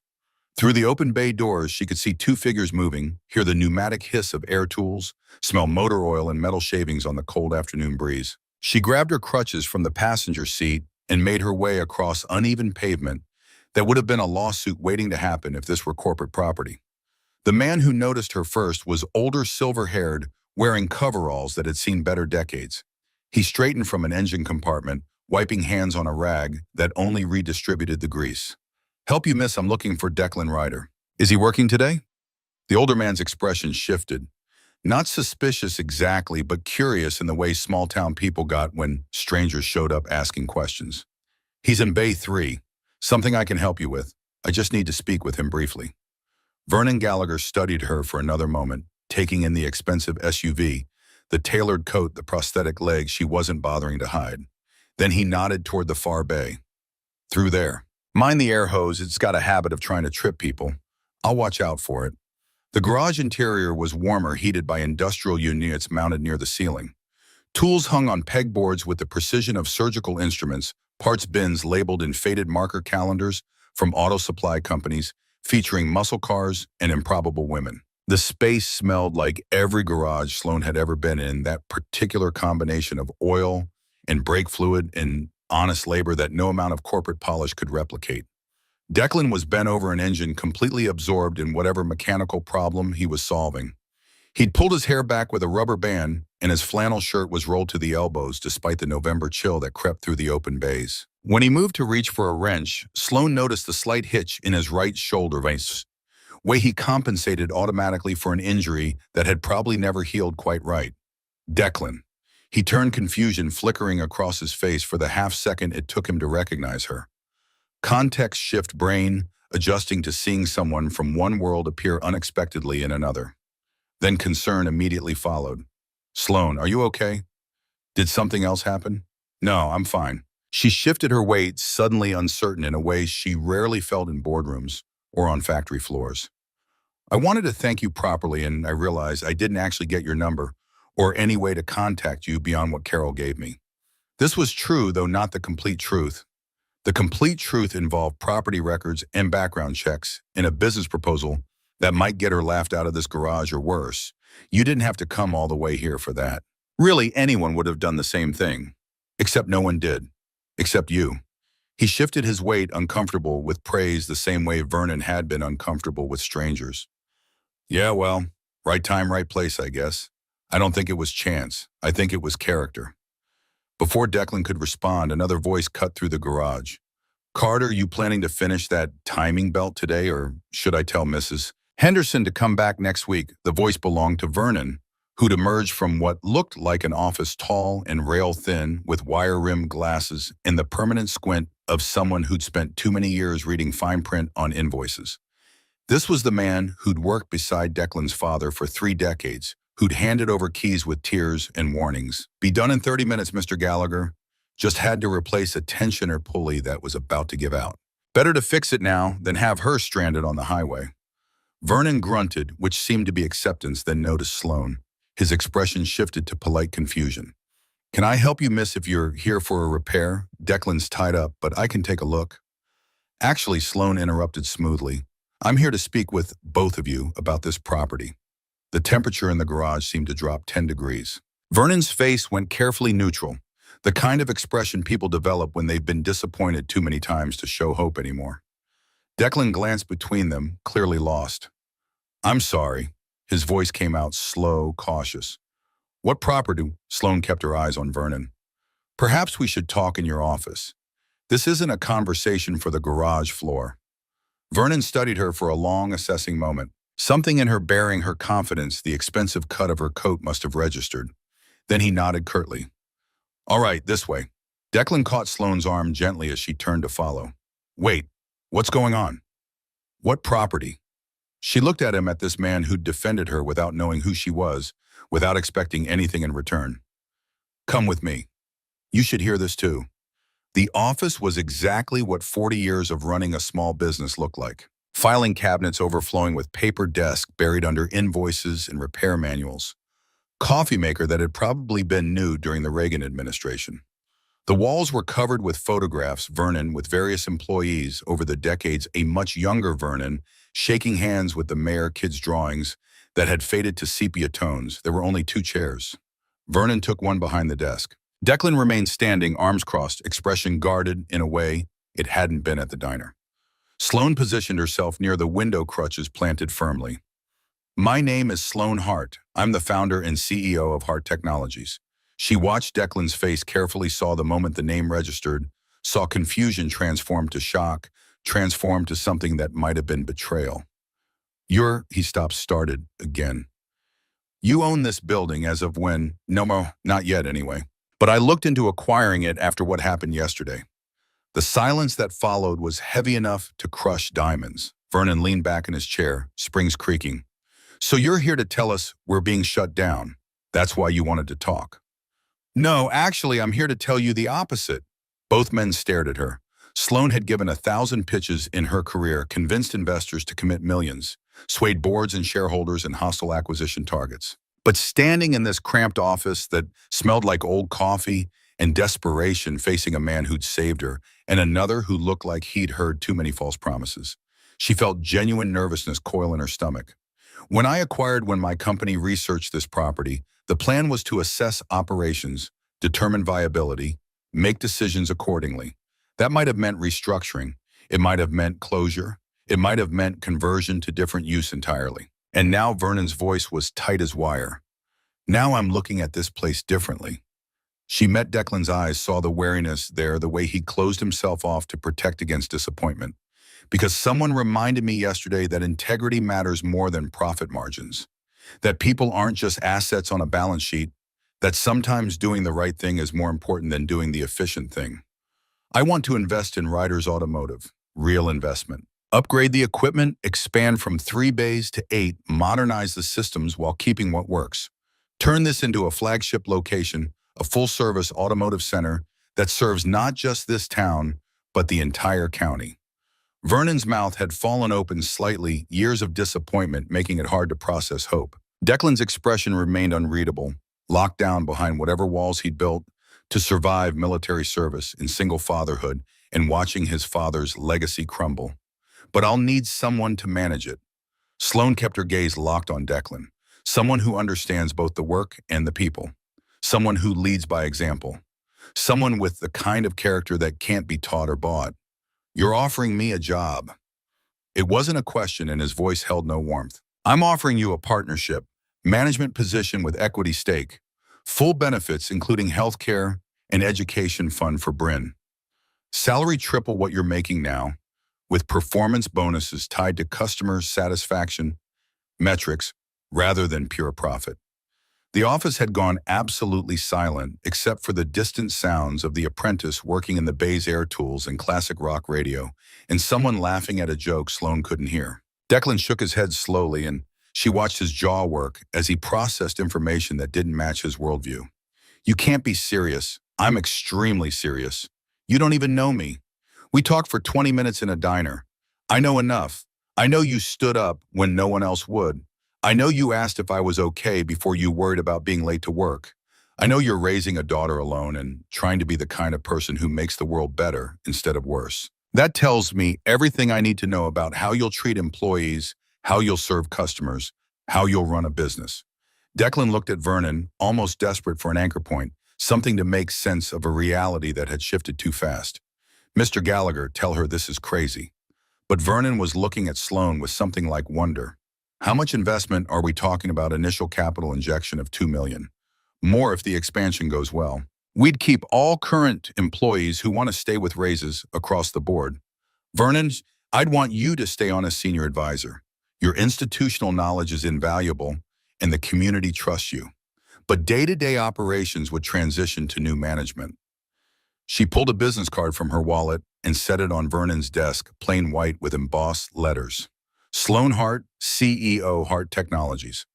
Through the open bay doors, she could see 2 figures moving, hear the pneumatic hiss of air tools, smell motor oil and metal shavings on the cold afternoon breeze. She grabbed her crutches from the passenger seat and made her way across uneven pavement that would have been a lawsuit waiting to happen if this were corporate property. The man who noticed her first was older, silver-haired, wearing coveralls that had seen better decades. He straightened from an engine compartment, wiping hands on a rag that only redistributed the grease. Help you, miss, I'm looking for Declan Ryder. Is he working today? The older man's expression shifted. Not suspicious exactly, but curious in the way small-town people got when strangers showed up asking questions. He's in Bay 3. Something I can help you with. I just need to speak with him briefly. Vernon Gallagher studied her for another moment, taking in the expensive SUV, the tailored coat, the prosthetic legs she wasn't bothering to hide. Then he nodded toward the far bay. Through there. Mind the air hose, it's got a habit of trying to trip people. I'll watch out for it. The garage interior was warmer, heated by industrial units mounted near the ceiling. Tools hung on pegboards with the precision of surgical instruments, parts bins labeled in faded marker calendars from auto supply companies featuring muscle cars and improbable women. The space smelled like every garage Sloan had ever been in, that particular combination of oil and brake fluid and honest labor that no amount of corporate polish could replicate. Declan was bent over an engine, completely absorbed in whatever mechanical problem he was solving. He'd pulled his hair back with a rubber band, and his flannel shirt was rolled to the elbows despite the November chill that crept through the open bays. When he moved to reach for a wrench, Sloan noticed the slight hitch in his right shoulder way he compensated automatically for an injury that had probably never healed quite right. Declan. He turned, confusion flickering across his face for the half second it took him to recognize her. Context shift brain, adjusting to seeing someone from one world appear unexpectedly in another. Then concern immediately followed. Sloan, are you okay? Did something else happen? No, I'm fine. She shifted her weight, suddenly uncertain in a way she rarely felt in boardrooms or on factory floors. I wanted to thank you properly, and I realized I didn't actually get your number or any way to contact you beyond what Carol gave me. This was true, though not the complete truth. The complete truth involved property records and background checks in a business proposal that might get her laughed out of this garage or worse. You didn't have to come all the way here for that. Really, anyone would have done the same thing. Except no one did. Except you. He shifted his weight, uncomfortable with praise the same way Vernon had been uncomfortable with strangers. Yeah, well, right time, right place, I guess. I don't think it was chance. I think it was character. Before Declan could respond, another voice cut through the garage. Carter, you planning to finish that timing belt today, or should I tell Mrs. Henderson to come back next week? The voice belonged to Vernon, who'd emerged from what looked like an office tall and rail-thin with wire-rimmed glasses and the permanent squint of someone who'd spent too many years reading fine print on invoices. This was the man who'd worked beside Declan's father for 3 decades, who'd handed over keys with tears and warnings. Be done in 30 minutes, Mr. Gallagher. Just had to replace a tensioner pulley that was about to give out. Better to fix it now than have her stranded on the highway. Vernon grunted, which seemed to be acceptance, then noticed Sloane. His expression shifted to polite confusion. Can I help you, miss, if you're here for a repair? Declan's tied up, but I can take a look. Actually, Sloane interrupted smoothly. I'm here to speak with both of you about this property. The temperature in the garage seemed to drop 10 degrees. Vernon's face went carefully neutral, the kind of expression people develop when they've been disappointed too many times to show hope anymore. Declan glanced between them, clearly lost. I'm sorry. His voice came out slow, cautious. What property? Sloane kept her eyes on Vernon. Perhaps we should talk in your office. This isn't a conversation for the garage floor. Vernon studied her for a long, assessing moment. Something in her bearing, her confidence, the expensive cut of her coat must have registered. Then he nodded curtly. All right, this way. Declan caught Sloane's arm gently as she turned to follow. Wait, what's going on? What property? She looked at him, at this man who'd defended her without knowing who she was, without expecting anything in return. Come with me. You should hear this too. The office was exactly what 40 years of running a small business looked like. Filing cabinets overflowing with paper desks buried under invoices and repair manuals. Coffee maker that had probably been new during the Reagan administration. The walls were covered with photographs, Vernon with various employees over the decades, a much younger Vernon shaking hands with the mayor kids' drawings that had faded to sepia tones. There were only 2 chairs. Vernon took one behind the desk. Declan remained standing, arms crossed, expression guarded in a way it hadn't been at the diner. Sloane positioned herself near the window, crutches planted firmly. My name is Sloane Hart. I'm the founder and CEO of Hart Technologies. She watched Declan's face carefully, saw the moment the name registered, saw confusion transform to shock, transform to something that might have been betrayal. He stopped, started again. You own this building as of when? No, not yet anyway. But I looked into acquiring it after what happened yesterday. The silence that followed was heavy enough to crush diamonds. Vernon leaned back in his chair, springs creaking. So you're here to tell us we're being shut down. That's why you wanted to talk. No, actually, I'm here to tell you the opposite. Both men stared at her. Sloane had given 1,000 pitches in her career, convinced investors to commit millions, swayed boards and shareholders and hostile acquisition targets. But standing in this cramped office that smelled like old coffee and desperation, facing a man who'd saved her and another who looked like he'd heard too many false promises, she felt genuine nervousness coil in her stomach. When my company researched this property, the plan was to assess operations, determine viability, make decisions accordingly. That might have meant restructuring. It might have meant closure. It might have meant conversion to different use entirely. And now Vernon's voice was tight as wire. Now I'm looking at this place differently. She met Declan's eyes, saw the wariness there, the way he closed himself off to protect against disappointment. Because someone reminded me yesterday that integrity matters more than profit margins. That people aren't just assets on a balance sheet. That sometimes doing the right thing is more important than doing the efficient thing. I want to invest in Ryder's Automotive. Real investment. Upgrade the equipment, expand from 3 bays to 8, modernize the systems while keeping what works. Turn this into a flagship location, a full-service automotive center that serves not just this town, but the entire county. Vernon's mouth had fallen open slightly, years of disappointment making it hard to process hope. Declan's expression remained unreadable, locked down behind whatever walls he'd built to survive military service in single fatherhood and watching his father's legacy crumble. But I'll need someone to manage it. Sloane kept her gaze locked on Declan, someone who understands both the work and the people, someone who leads by example, Someone with the kind of character that can't be taught or bought. You're offering me a job. It wasn't a question and his voice held no warmth. I'm offering you a partnership, management position with equity stake, full benefits including healthcare and education fund for Bryn. Salary triple what you're making now, with performance bonuses tied to customer satisfaction metrics rather than pure profit. The office had gone absolutely silent except for the distant sounds of the apprentice working in the bay's air tools and classic rock radio, and someone laughing at a joke Sloan couldn't hear. Declan shook his head slowly, and she watched his jaw work as he processed information that didn't match his worldview. You can't be serious. I'm extremely serious. You don't even know me. We talked for 20 minutes in a diner. I know enough. I know you stood up when no one else would. I know you asked if I was okay before you worried about being late to work. I know you're raising a daughter alone and trying to be the kind of person who makes the world better instead of worse. That tells me everything I need to know about how you'll treat employees, how you'll serve customers, how you'll run a business. Declan looked at Vernon, almost desperate for an anchor point, something to make sense of a reality that had shifted too fast. Mr. Gallagher, tell her this is crazy. But Vernon was looking at Sloan with something like wonder. How much investment are we talking about? Initial capital injection of $2 million. More if the expansion goes well. We'd keep all current employees who want to stay with raises across the board. Vernon, I'd want you to stay on as senior advisor. Your institutional knowledge is invaluable and the community trusts you. But day-to-day operations would transition to new management. She pulled a business card from her wallet and set it on Vernon's desk, plain white with embossed letters. Sloan Hart, CEO, Hart Technologies.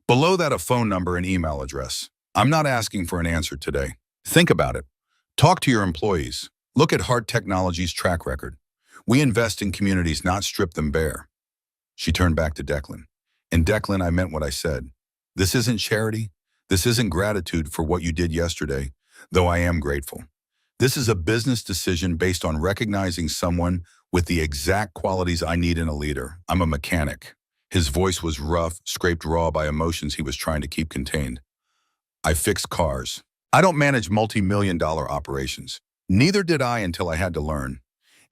Below that, a phone number and email address. I'm not asking for an answer today. Think about it. Talk to your employees. Look at Hart Technologies' track record. We invest in communities, not strip them bare. She turned back to Declan. And Declan, I meant what I said. This isn't charity. This isn't gratitude for what you did yesterday, though I am grateful. This is a business decision based on recognizing someone with the exact qualities I need in a leader. I'm a mechanic. His voice was rough, scraped raw by emotions he was trying to keep contained. I fix cars. I don't manage multi-million-dollar operations. Neither did I until I had to learn.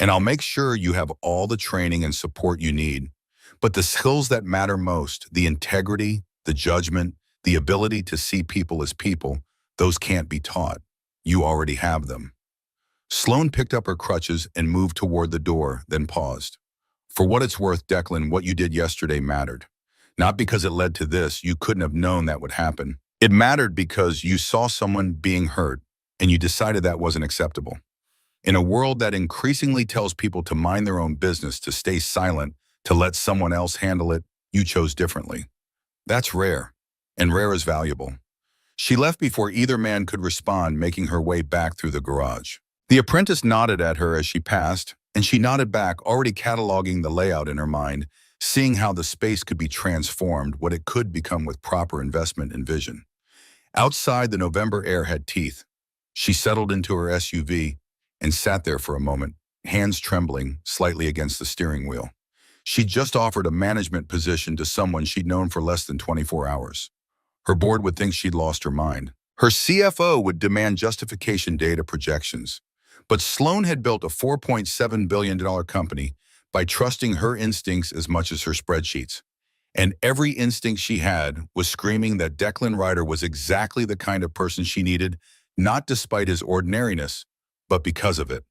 And I'll make sure you have all the training and support you need. But the skills that matter most, the integrity, the judgment, the ability to see people as people, those can't be taught. You already have them. Sloan picked up her crutches and moved toward the door, then paused. For what it's worth, Declan, what you did yesterday mattered. Not because it led to this, you couldn't have known that would happen. It mattered because you saw someone being hurt, and you decided that wasn't acceptable. In a world that increasingly tells people to mind their own business, to stay silent, to let someone else handle it, you chose differently. That's rare, and rare is valuable. She left before either man could respond, making her way back through the garage. The apprentice nodded at her as she passed, and she nodded back, already cataloging the layout in her mind, seeing how the space could be transformed, what it could become with proper investment and vision. Outside, the November air had teeth. She settled into her SUV and sat there for a moment, hands trembling slightly against the steering wheel. She'd just offered a management position to someone she'd known for less than 24 hours. Her board would think she'd lost her mind. Her CFO would demand justification data projections. But Sloan had built a $4.7 billion company by trusting her instincts as much as her spreadsheets. And every instinct she had was screaming that Declan Ryder was exactly the kind of person she needed, not despite his ordinariness, but because of it.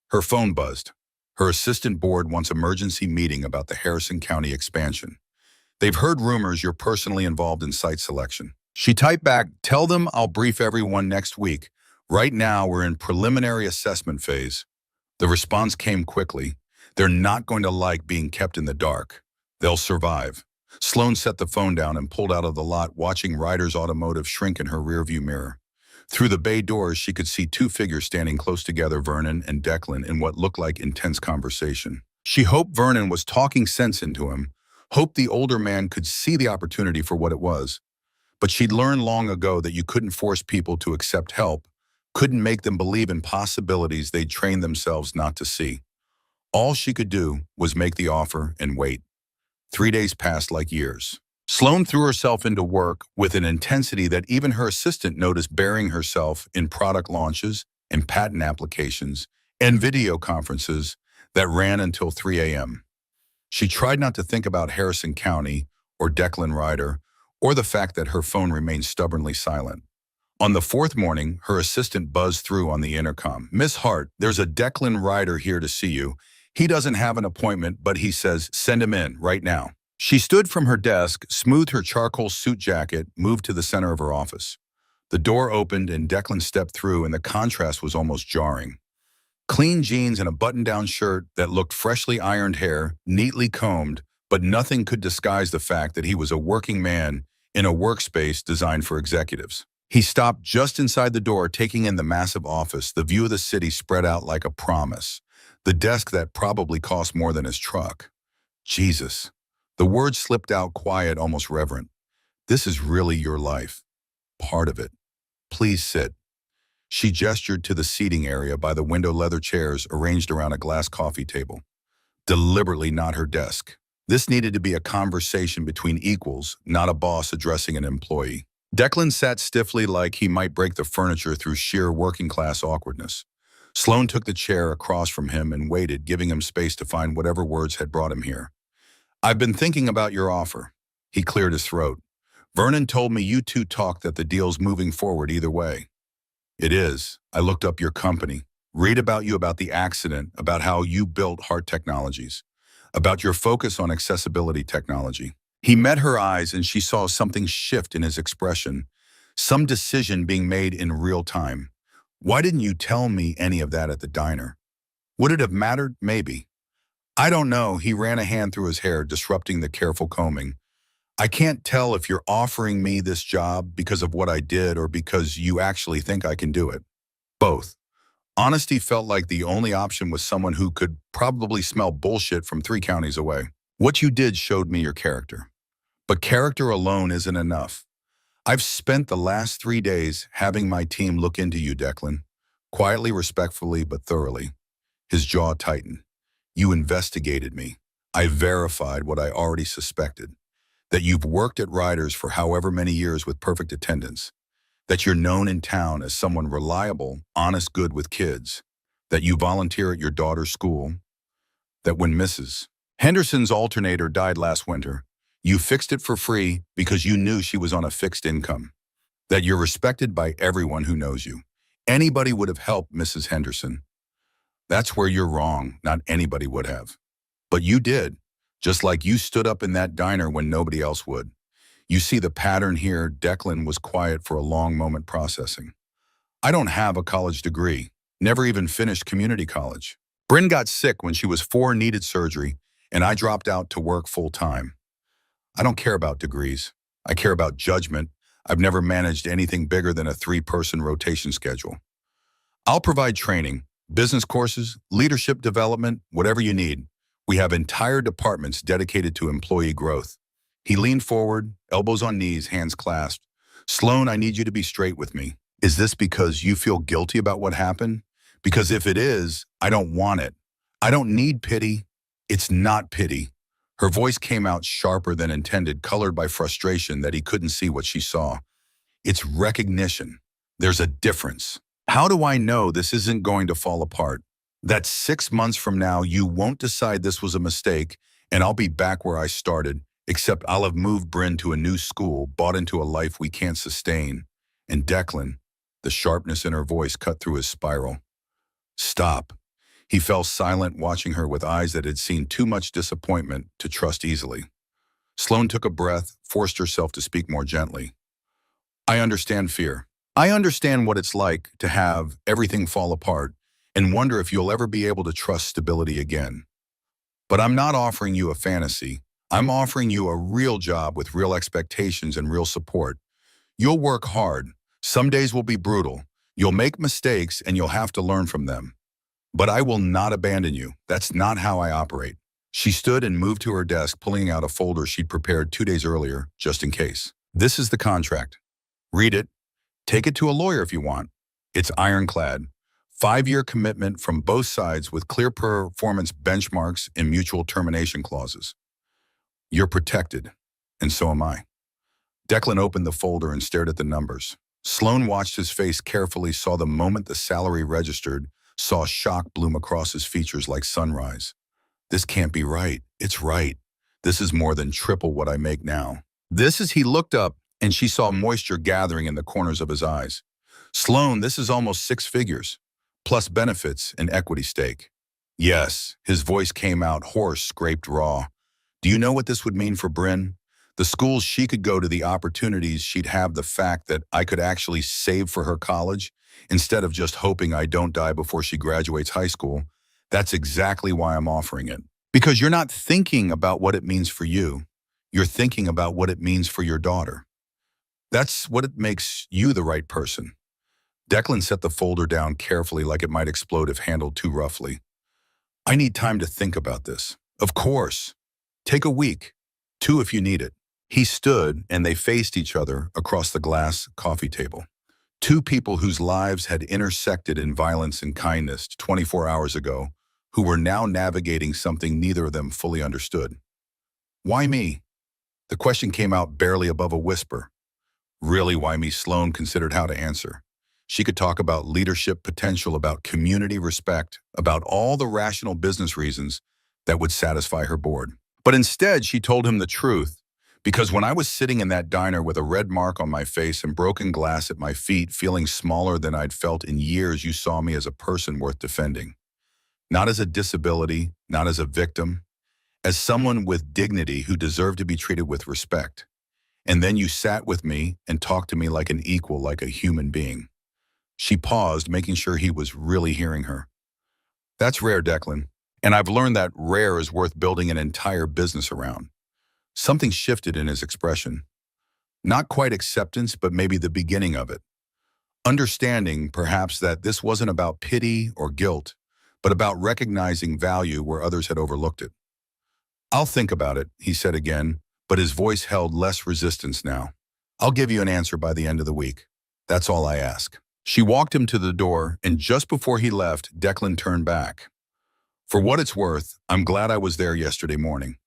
Her phone buzzed. Her assistant board wants emergency meeting about the Harrison County expansion. They've heard rumors you're personally involved in site selection. She typed back, tell them I'll brief everyone next week. Right now, we're in preliminary assessment phase. The response came quickly. They're not going to like being kept in the dark. They'll survive. Sloan set the phone down and pulled out of the lot, watching Ryder's automotive shrink in her rearview mirror. Through the bay doors, she could see two figures standing close together, Vernon and Declan, in what looked like intense conversation. She hoped Vernon was talking sense into him, hoped the older man could see the opportunity for what it was. But she'd learned long ago that you couldn't force people to accept help, couldn't make them believe in possibilities they'd trained themselves not to see. All she could do was make the offer and wait. 3 days passed like years. Sloan threw herself into work with an intensity that even her assistant noticed, burying herself in product launches, and patent applications and video conferences that ran until 3 a.m. She tried not to think about Harrison County or Declan Ryder or the fact that her phone remained stubbornly silent. On the fourth morning, her assistant buzzed through on the intercom. "Miss Hart, there's a Declan Ryder here to see you. He doesn't have an appointment, but he says send him in right now." She stood from her desk, smoothed her charcoal suit jacket, moved to the center of her office. The door opened and Declan stepped through, and the contrast was almost jarring. Clean jeans and a button-down shirt that looked freshly ironed hair, neatly combed, but nothing could disguise the fact that he was a working man in a workspace designed for executives. He stopped just inside the door, taking in the massive office, the view of the city spread out like a promise, the desk that probably cost more than his truck. Jesus. The words slipped out quiet, almost reverent. "This is really your life. Part of it. Please sit." She gestured to the seating area by the window leather chairs arranged around a glass coffee table. Deliberately not her desk. This needed to be a conversation between equals, not a boss addressing an employee. Declan sat stiffly like he might break the furniture through sheer working-class awkwardness. Sloan took the chair across from him and waited, giving him space to find whatever words had brought him here. "I've been thinking about your offer." He cleared his throat. "Vernon told me you two talked that the deal's moving forward either way." "It is. I looked up your company. Read about you, about the accident, about how you built Heart Technologies, about your focus on accessibility technology." He met her eyes and she saw something shift in his expression, some decision being made in real time. "Why didn't you tell me any of that at the diner? Would it have mattered? Maybe." "I don't know." He ran a hand through his hair, disrupting the careful combing. "I can't tell if you're offering me this job because of what I did or because you actually think I can do it. Both." Honesty felt like the only option was someone who could probably smell bullshit from 3 counties away. "What you did showed me your character. But character alone isn't enough. I've spent the last 3 days having my team look into you, Declan. Quietly, respectfully, but thoroughly." His jaw tightened. "You investigated me. I verified what I already suspected. That you've worked at Ryder's for however many years with perfect attendance. That you're known in town as someone reliable, honest, good with kids. That you volunteer at your daughter's school. That when Mrs. Henderson's alternator died last winter, you fixed it for free because you knew she was on a fixed income. That you're respected by everyone who knows you. Anybody would have helped Mrs. Henderson. That's where you're wrong. Not anybody would have. But you did, just like you stood up in that diner when nobody else would. You see the pattern here." Declan was quiet for a long moment, processing. "I don't have a college degree. Never even finished community college. Bryn got sick when she was 4, needed surgery, and I dropped out to work full-time. I don't care about degrees. I care about judgment. I've never managed anything bigger than a 3-person rotation schedule. I'll provide training, business courses, leadership development, whatever you need. We have entire departments dedicated to employee growth." He leaned forward, elbows on knees, hands clasped. "Sloan, I need you to be straight with me. Is this because you feel guilty about what happened? Because if it is, I don't want it. I don't need pity. It's not pity." Her voice came out sharper than intended, colored by frustration that he couldn't see what she saw. "It's recognition. There's a difference. How do I know this isn't going to fall apart? That 6 months from now, you won't decide this was a mistake, and I'll be back where I started, except I'll have moved Bryn to a new school, bought into a life we can't sustain." And Declan, the sharpness in her voice cut through his spiral. "Stop." He fell silent, watching her with eyes that had seen too much disappointment to trust easily. Sloan took a breath, forced herself to speak more gently. "I understand fear. I understand what it's like to have everything fall apart and wonder if you'll ever be able to trust stability again. But I'm not offering you a fantasy. I'm offering you a real job with real expectations and real support. You'll work hard. Some days will be brutal. You'll make mistakes and you'll have to learn from them. But I will not abandon you. That's not how I operate." She stood and moved to her desk, pulling out a folder she'd prepared 2 days earlier, just in case. "This is the contract. Read it. Take it to a lawyer if you want. It's ironclad. 5-year commitment from both sides with clear performance benchmarks and mutual termination clauses. You're protected, and so am I." Declan opened the folder and stared at the numbers. Sloan watched his face carefully, saw the moment the salary registered, saw shock bloom across his features like sunrise. This can't be right. It's right. This is more than triple what I make now. This as he looked up and she saw moisture gathering in the corners of his eyes. Sloan, this is almost six figures, plus benefits and equity stake. Yes, his voice came out hoarse, scraped raw. Do you know what this would mean for Bryn? The schools she could go to, the opportunities she'd have, the fact that I could actually save for her college instead of just hoping I don't die before she graduates high school. That's exactly why I'm offering it. Because you're not thinking about what it means for you. You're thinking about what it means for your daughter. That's what it makes you the right person. Declan set the folder down carefully like it might explode if handled too roughly. I need time to think about this. Of course. Take a week. 2 if you need it. He stood and they faced each other across the glass coffee table. 2 people whose lives had intersected in violence and kindness 24 hours ago, who were now navigating something neither of them fully understood. Why me? The question came out barely above a whisper. Really, why me? Sloan considered how to answer. She could talk about leadership potential, about community respect, about all the rational business reasons that would satisfy her board. But instead, she told him the truth. Because when I was sitting in that diner with a red mark on my face and broken glass at my feet, feeling smaller than I'd felt in years, you saw me as a person worth defending. Not as a disability, not as a victim, as someone with dignity who deserved to be treated with respect. And then you sat with me and talked to me like an equal, like a human being. She paused, making sure he was really hearing her. That's rare, Declan. And I've learned that rare is worth building an entire business around. Something shifted in his expression. Not quite acceptance, but maybe the beginning of it. Understanding, perhaps, that this wasn't about pity or guilt, but about recognizing value where others had overlooked it. I'll think about it, he said again, but his voice held less resistance now. I'll give you an answer by the end of the week. That's all I ask. She walked him to the door, and just before he left, Declan turned back. For what it's worth, I'm glad I was there yesterday morning.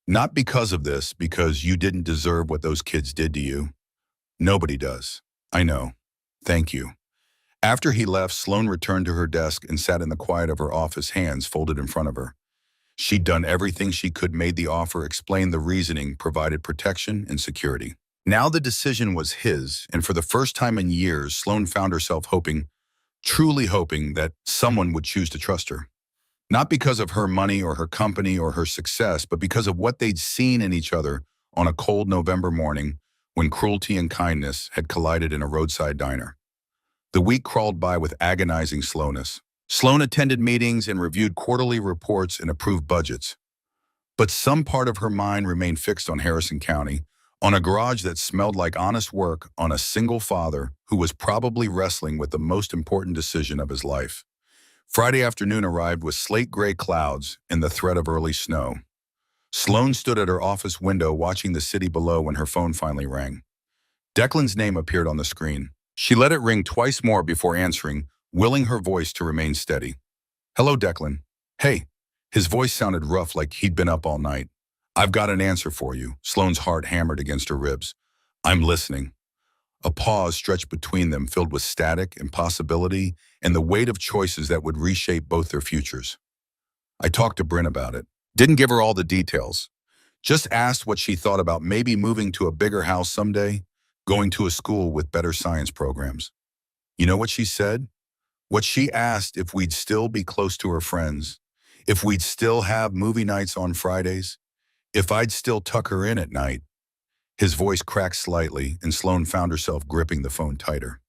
Not because of this, because you didn't deserve what those kids did to you. Nobody does. I know. Thank you. After he left, Sloan returned to her desk and sat in the quiet of her office, hands folded in front of her. She'd done everything she could, made the offer, explained the reasoning, provided protection and security. Now the decision was his, and for the first time in years, Sloan found herself hoping, truly hoping, that someone would choose to trust her. Not because of her money or her company or her success, but because of what they'd seen in each other on a cold November morning when cruelty and kindness had collided in a roadside diner. The week crawled by with agonizing slowness. Sloan attended meetings and reviewed quarterly reports and approved budgets. But some part of her mind remained fixed on Harrison County, on a garage that smelled like honest work, on a single father who was probably wrestling with the most important decision of his life. Friday afternoon arrived with slate-gray clouds and the threat of early snow. Sloan stood at her office window watching the city below when her phone finally rang. Declan's name appeared on the screen. She let it ring twice more before answering, willing her voice to remain steady. Hello, Declan. Hey. His voice sounded rough, like he'd been up all night. I've got an answer for you. Sloane's heart hammered against her ribs. I'm listening. A pause stretched between them, filled with static, impossibility, and the weight of choices that would reshape both their futures. I talked to Bryn about it. Didn't give her all the details. Just asked what she thought about maybe moving to a bigger house someday, going to a school with better science programs. You know what she said? What she asked if we'd still be close to her friends, if we'd still have movie nights on Fridays, if I'd still tuck her in at night. His voice cracked slightly, and Sloan found herself gripping the phone tighter.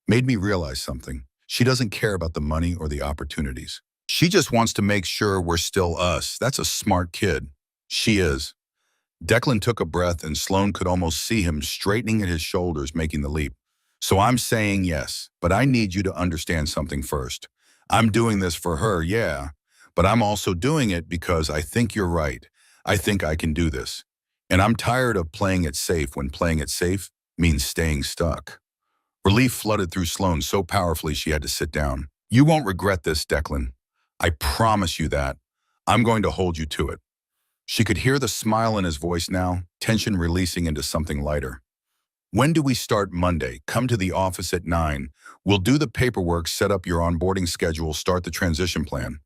Made me realize something. She doesn't care about the money or the opportunities. She just wants to make sure we're still us. That's a smart kid. She is. Declan took a breath, and Sloan could almost see him straightening at his shoulders, making the leap. So I'm saying yes, but I need you to understand something first. I'm doing this for her, yeah, but I'm also doing it because I think you're right. I think I can do this. And I'm tired of playing it safe when playing it safe means staying stuck. Relief flooded through Sloan so powerfully she had to sit down. You won't regret this, Declan. I promise you that. I'm going to hold you to it. She could hear the smile in his voice now, tension releasing into something lighter. When do we start Monday? Come to the office at 9. We'll do the paperwork, set up your onboarding schedule, start the transition plan.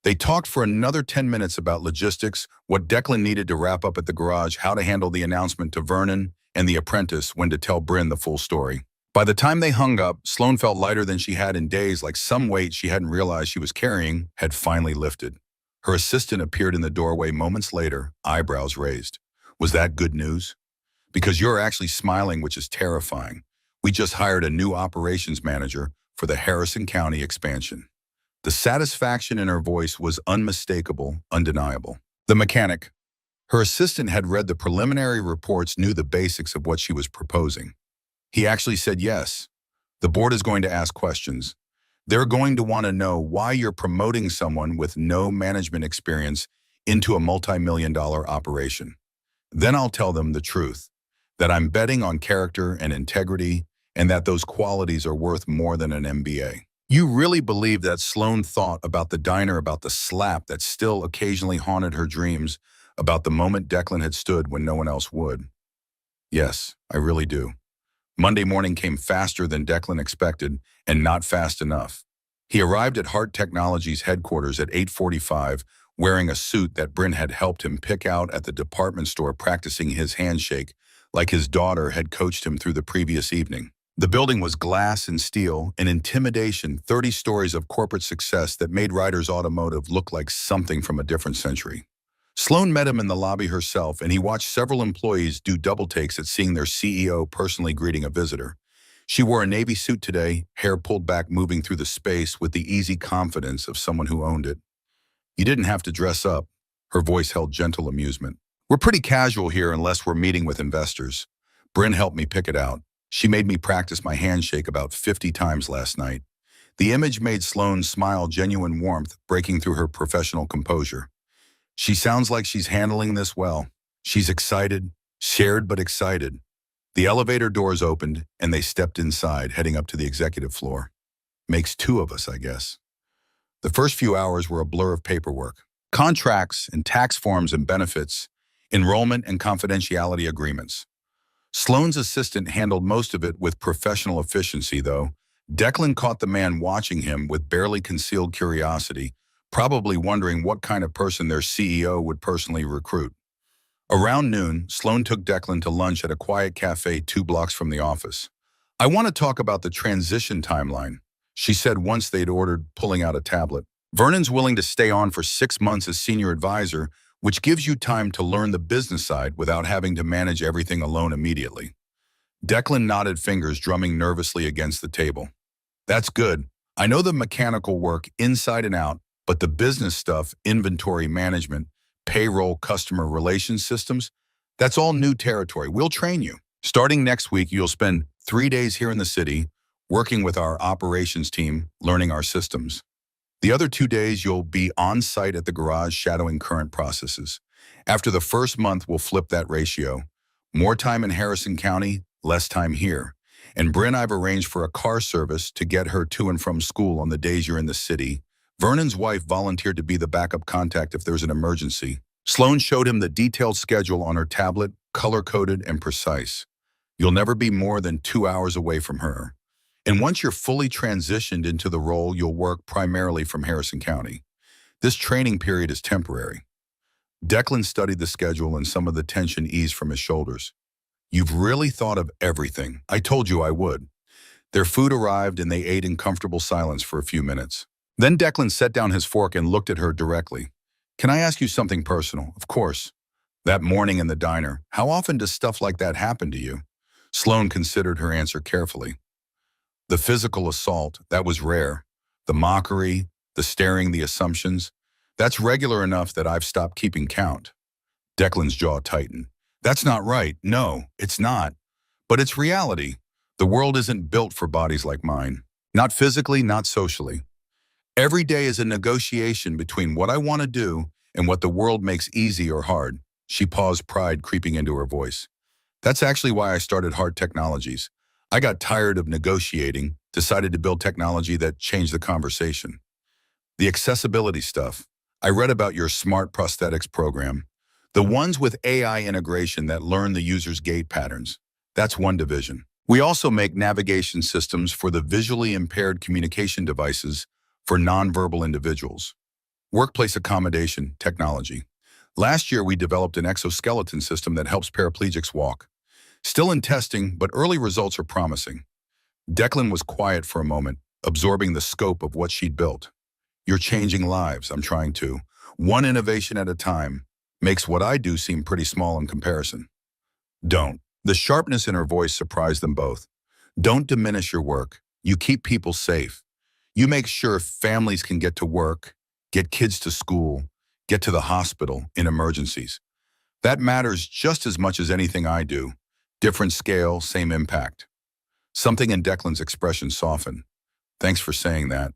They talked for another 10 minutes about logistics, what Declan needed to wrap up at the garage, how to handle the announcement to Vernon and the apprentice, when to tell Bryn the full story. By the time they hung up, Sloane felt lighter than she had in days, like some weight she hadn't realized she was carrying had finally lifted. Her assistant appeared in the doorway moments later, eyebrows raised. Was that good news? Because you're actually smiling, which is terrifying. We just hired a new operations manager for the Harrison County expansion. The satisfaction in her voice was unmistakable, undeniable. The mechanic. Her assistant had read the preliminary reports, knew the basics of what she was proposing. He actually said yes. The board is going to ask questions. They're going to want to know why you're promoting someone with no management experience into a multi-million-dollar operation. Then I'll tell them the truth, that I'm betting on character and integrity, and that those qualities are worth more than an MBA. You really believe that Sloane thought about the diner, about the slap that still occasionally haunted her dreams, about the moment Declan had stood when no one else would? Yes, I really do. Monday morning came faster than Declan expected, and not fast enough. He arrived at Hart Technologies headquarters at 8:45, wearing a suit that Bryn had helped him pick out at the department store, practicing his handshake like his daughter had coached him through the previous evening. The building was glass and steel, an intimidation, 30 stories of corporate success that made Ryder's Automotive look like something from a different century. Sloane met him in the lobby herself, and he watched several employees do double takes at seeing their CEO personally greeting a visitor. She wore a navy suit today, hair pulled back, moving through the space with the easy confidence of someone who owned it. You didn't have to dress up. Her voice held gentle amusement. We're pretty casual here unless we're meeting with investors. Bryn helped me pick it out. She made me practice my handshake about 50 times last night. The image made Sloane smile, genuine warmth breaking through her professional composure. She sounds like she's handling this well. She's excited, scared but excited. The elevator doors opened, and they stepped inside, heading up to the executive floor. Makes two of us, I guess. The first few hours were a blur of paperwork. Contracts and tax forms and benefits, enrollment and confidentiality agreements. Sloane's assistant handled most of it with professional efficiency, though. Declan caught the man watching him with barely concealed curiosity, probably wondering what kind of person their CEO would personally recruit. Around noon, Sloane took Declan to lunch at a quiet cafe 2 blocks from the office. I want to talk about the transition timeline, she said once they'd ordered, pulling out a tablet. Vernon's willing to stay on for 6 months as senior advisor, which gives you time to learn the business side without having to manage everything alone immediately. Declan nodded, fingers drumming nervously against the table. That's good. I know the mechanical work inside and out, but the business stuff, inventory management, payroll, customer relations systems, that's all new territory. We'll train you. Starting next week, you'll spend 3 days here in the city, working with our operations team, learning our systems. The other 2 days, you'll be on site at the garage, shadowing current processes. After the first month, we'll flip that ratio. More time in Harrison County, less time here. And Bryn, I've arranged for a car service to get her to and from school on the days you're in the city. Vernon's wife volunteered to be the backup contact if there's an emergency. Sloane showed him the detailed schedule on her tablet, color-coded and precise. You'll never be more than 2 hours away from her. And once you're fully transitioned into the role, you'll work primarily from Harrison County. This training period is temporary. Declan studied the schedule, and some of the tension eased from his shoulders. You've really thought of everything. I told you I would. Their food arrived, and they ate in comfortable silence for a few minutes. Then Declan set down his fork and looked at her directly. Can I ask you something personal? Of course. That morning in the diner, how often does stuff like that happen to you? Sloane considered her answer carefully. The physical assault, that was rare. The mockery, the staring, the assumptions, that's regular enough that I've stopped keeping count. Declan's jaw tightened. That's not right. No, it's not. But it's reality. The world isn't built for bodies like mine. Not physically, not socially. Every day is a negotiation between what I want to do and what the world makes easy or hard. She paused, pride creeping into her voice. That's actually why I started Hart Technologies. I got tired of negotiating, decided to build technology that changed the conversation. The accessibility stuff. I read about your smart prosthetics program. The ones with AI integration that learn the user's gait patterns. That's one division. We also make navigation systems for the visually impaired communication devices for nonverbal individuals. Workplace accommodation technology. Last year, we developed an exoskeleton system that helps paraplegics walk. Still in testing, but early results are promising. Declan was quiet for a moment, absorbing the scope of what she'd built. You're changing lives, I'm trying to. One innovation at a time makes what I do seem pretty small in comparison. Don't. The sharpness in her voice surprised them both. Don't diminish your work. You keep people safe. You make sure families can get to work, get kids to school, get to the hospital in emergencies. That matters just as much as anything I do. Different scale, same impact. Something in Declan's expression softened. Thanks for saying that.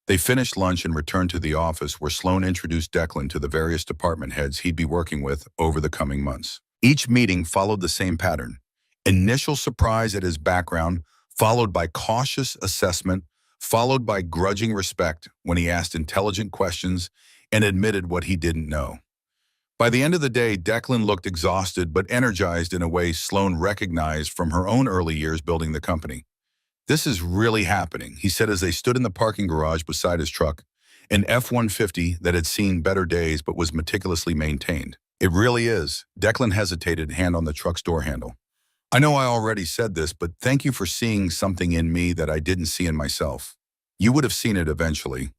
They finished lunch and returned to the office where Sloan introduced Declan to the various department heads he'd be working with over the coming months. Each meeting followed the same pattern. Initial surprise at his background, followed by cautious assessment, followed by grudging respect when he asked intelligent questions and admitted what he didn't know. By the end of the day, Declan looked exhausted but energized in a way Sloan recognized from her own early years building the company. This is really happening, he said as they stood in the parking garage beside his truck, an F-150 that had seen better days but was meticulously maintained. It really is. Declan hesitated, hand on the truck's door handle. I know I already said this, but thank you for seeing something in me that I didn't see in myself. You would have seen it eventually.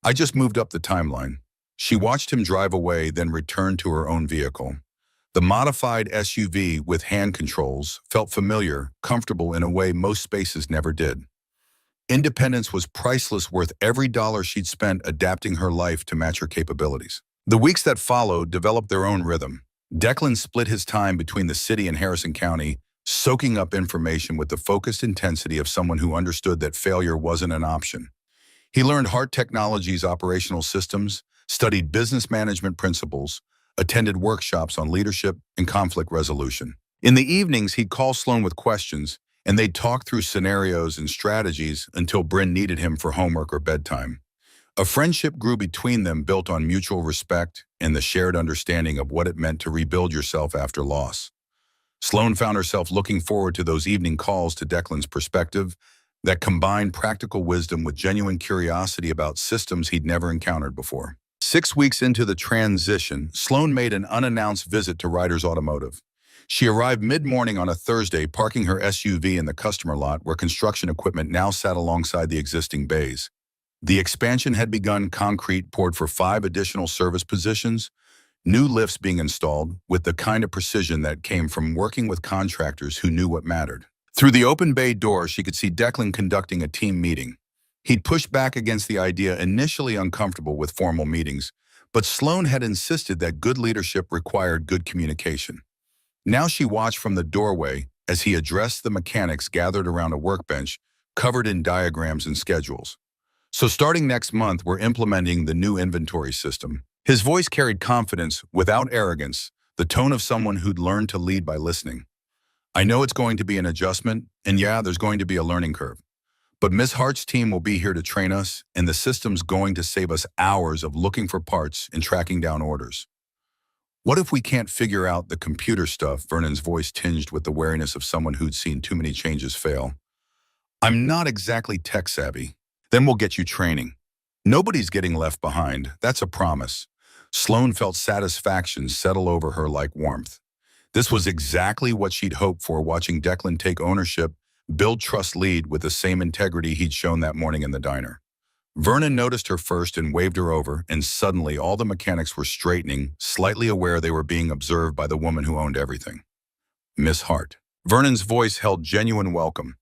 I just moved up the timeline. She watched him drive away, then returned to her own vehicle. The modified SUV with hand controls felt familiar, comfortable in a way most spaces never did. Independence was priceless, worth every dollar she'd spent adapting her life to match her capabilities. The weeks that followed developed their own rhythm. Declan split his time between the city and Harrison County, soaking up information with the focused intensity of someone who understood that failure wasn't an option. He learned Hart Technologies' operational systems, studied business management principles, attended workshops on leadership and conflict resolution. In the evenings, he'd call Sloan with questions, and they'd talk through scenarios and strategies until Bryn needed him for homework or bedtime. A friendship grew between them built on mutual respect and the shared understanding of what it meant to rebuild yourself after loss. Sloan found herself looking forward to those evening calls to Declan's perspective that combined practical wisdom with genuine curiosity about systems he'd never encountered before. 6 weeks into the transition, Sloan made an unannounced visit to Ryder's Automotive. She arrived mid-morning on a Thursday, parking her SUV in the customer lot where construction equipment now sat alongside the existing bays. The expansion had begun, concrete poured for 5 additional service positions, new lifts being installed with the kind of precision that came from working with contractors who knew what mattered. Through the open bay door, she could see Declan conducting a team meeting. He'd pushed back against the idea, initially uncomfortable with formal meetings, but Sloan had insisted that good leadership required good communication. Now she watched from the doorway as he addressed the mechanics gathered around a workbench covered in diagrams and schedules. So starting next month, we're implementing the new inventory system. His voice carried confidence without arrogance, the tone of someone who'd learned to lead by listening. I know it's going to be an adjustment, and yeah, there's going to be a learning curve. But Ms. Hart's team will be here to train us, and the system's going to save us hours of looking for parts and tracking down orders. What if we can't figure out the computer stuff? Vernon's voice tinged with the wariness of someone who'd seen too many changes fail. I'm not exactly tech savvy. Then we'll get you training. Nobody's getting left behind, that's a promise. Sloan felt satisfaction settle over her like warmth. This was exactly what she'd hoped for, watching Declan take ownership, build trust, lead with the same integrity he'd shown that morning in the diner. Vernon noticed her first and waved her over, and suddenly all the mechanics were straightening, slightly aware they were being observed by the woman who owned everything. Miss Hart. Vernon's voice held genuine welcome.